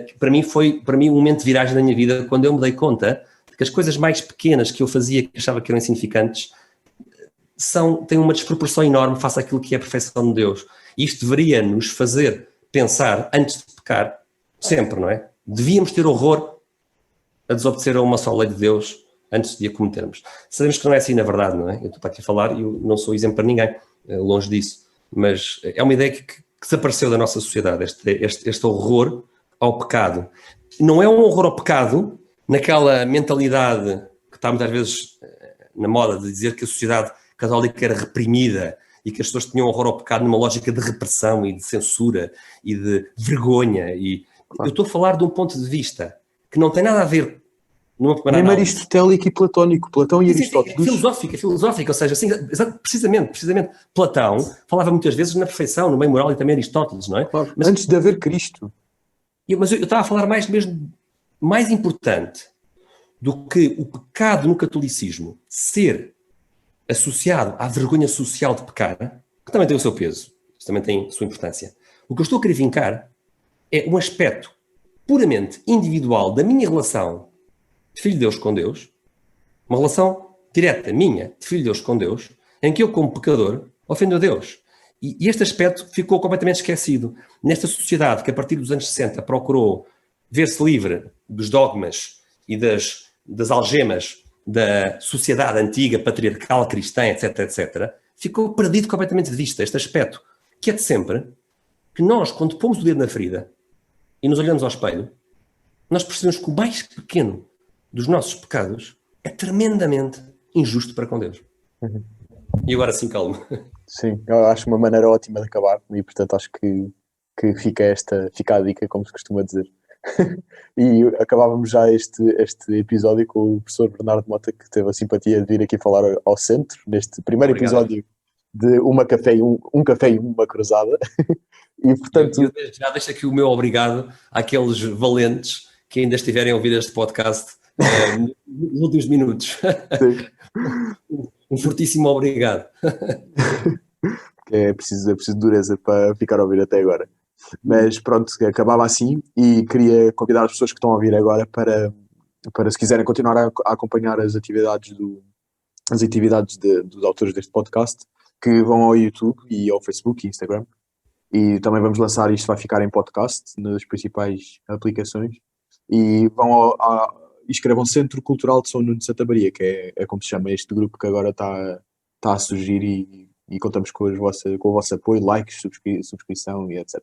que para mim um momento de viragem na minha vida, quando eu me dei conta de que as coisas mais pequenas que eu fazia, que achava que eram insignificantes, têm uma desproporção enorme face àquilo que é a perfeição de Deus. E isto deveria nos fazer pensar, antes de pecar, sempre, não é? Devíamos ter horror a desobedecer a uma só lei de Deus antes de a cometermos. Sabemos que não é assim na verdade, não é? Eu estou para aqui a falar e eu não sou exemplo para ninguém, longe disso. Mas é uma ideia que desapareceu da nossa sociedade, este horror ao pecado. Não é um horror ao pecado naquela mentalidade que está muitas vezes na moda de dizer que a sociedade católica era reprimida e que as pessoas tinham horror ao pecado numa lógica de repressão e de censura e de vergonha. E eu estou a falar de um ponto de vista que não tem nada a ver numa primeira mesmo análise. aristotélico e platónico, Platão e Aristóteles. É filosófica, ou seja, assim, precisamente, Platão falava muitas vezes na perfeição, no bem moral, e também Aristóteles, não é? Claro, mas antes de haver Cristo. Mas eu estava a falar mais importante do que o pecado no catolicismo ser associado à vergonha social de pecar, que também tem o seu peso, isso também tem a sua importância. O que eu estou a querer vincar é um aspecto puramente individual da minha relação de filho de Deus com Deus, uma relação direta minha de filho de Deus com Deus, em que eu, como pecador, ofendo a Deus. E este aspecto ficou completamente esquecido. Nesta sociedade que, a partir dos anos 60, procurou ver-se livre dos dogmas e das algemas da sociedade antiga, patriarcal, cristã, etc., etc., ficou perdido completamente de vista este aspecto, que é de sempre, que nós, quando pomos o dedo na ferida e nos olhamos ao espelho, nós percebemos que o mais pequeno dos nossos pecados é tremendamente injusto para com Deus. Uhum. E agora sim, calma. Sim, eu acho uma maneira ótima de acabar e, portanto, acho que fica a dica, como se costuma dizer. E acabávamos já este episódio com o professor Bernardo Mota, que teve a simpatia de vir aqui falar ao centro, neste primeiro episódio de um café e uma cruzada. E, portanto... Eu já deixo aqui o meu obrigado àqueles valentes que ainda estiverem a ouvir este podcast nos últimos minutos. Um fortíssimo obrigado. É preciso dureza para ficar a ouvir até agora. Mas pronto, acabava assim e queria convidar as pessoas que estão a ouvir agora para se quiserem continuar a acompanhar as atividades dos autores deste podcast, que vão ao YouTube e ao Facebook e Instagram. E também vamos lançar, isto vai ficar em podcast nas principais aplicações. E escrevam Centro Cultural de São Nuno de Santa Maria, que é como se chama este grupo que agora está a surgir, e contamos com o vosso apoio, likes, subscrição e etc.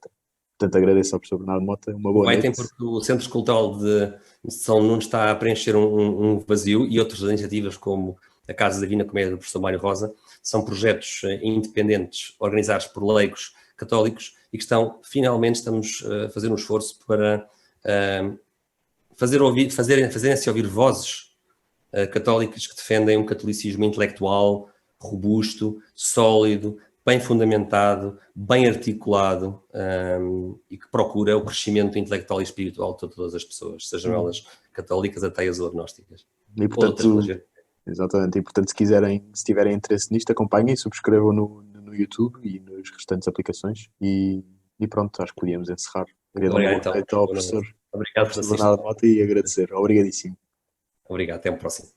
Portanto, agradeço ao professor Bernardo Mota, uma boa noite. Porque o Centro Cultural de São Nuno está a preencher um vazio, e outras iniciativas como a Casa da Divina Comédia do professor Mário Rosa são projetos independentes organizados por leigos católicos e que finalmente estamos a fazer um esforço para fazerem-se ouvir vozes católicas que defendem um catolicismo intelectual, robusto, sólido, bem fundamentado, bem articulado e que procura o crescimento intelectual e espiritual de todas as pessoas, sejam elas católicas, ateias ou agnósticas. E portanto, exatamente, e portanto se tiverem interesse nisto, acompanhem, subscrevam no YouTube e nas restantes aplicações e pronto, acho que podíamos encerrar. Queria dar uma boa noite ao professor Obrigado, Francisco. Bernardo Mota e agradecer. Obrigadíssimo. Obrigado, até o próximo.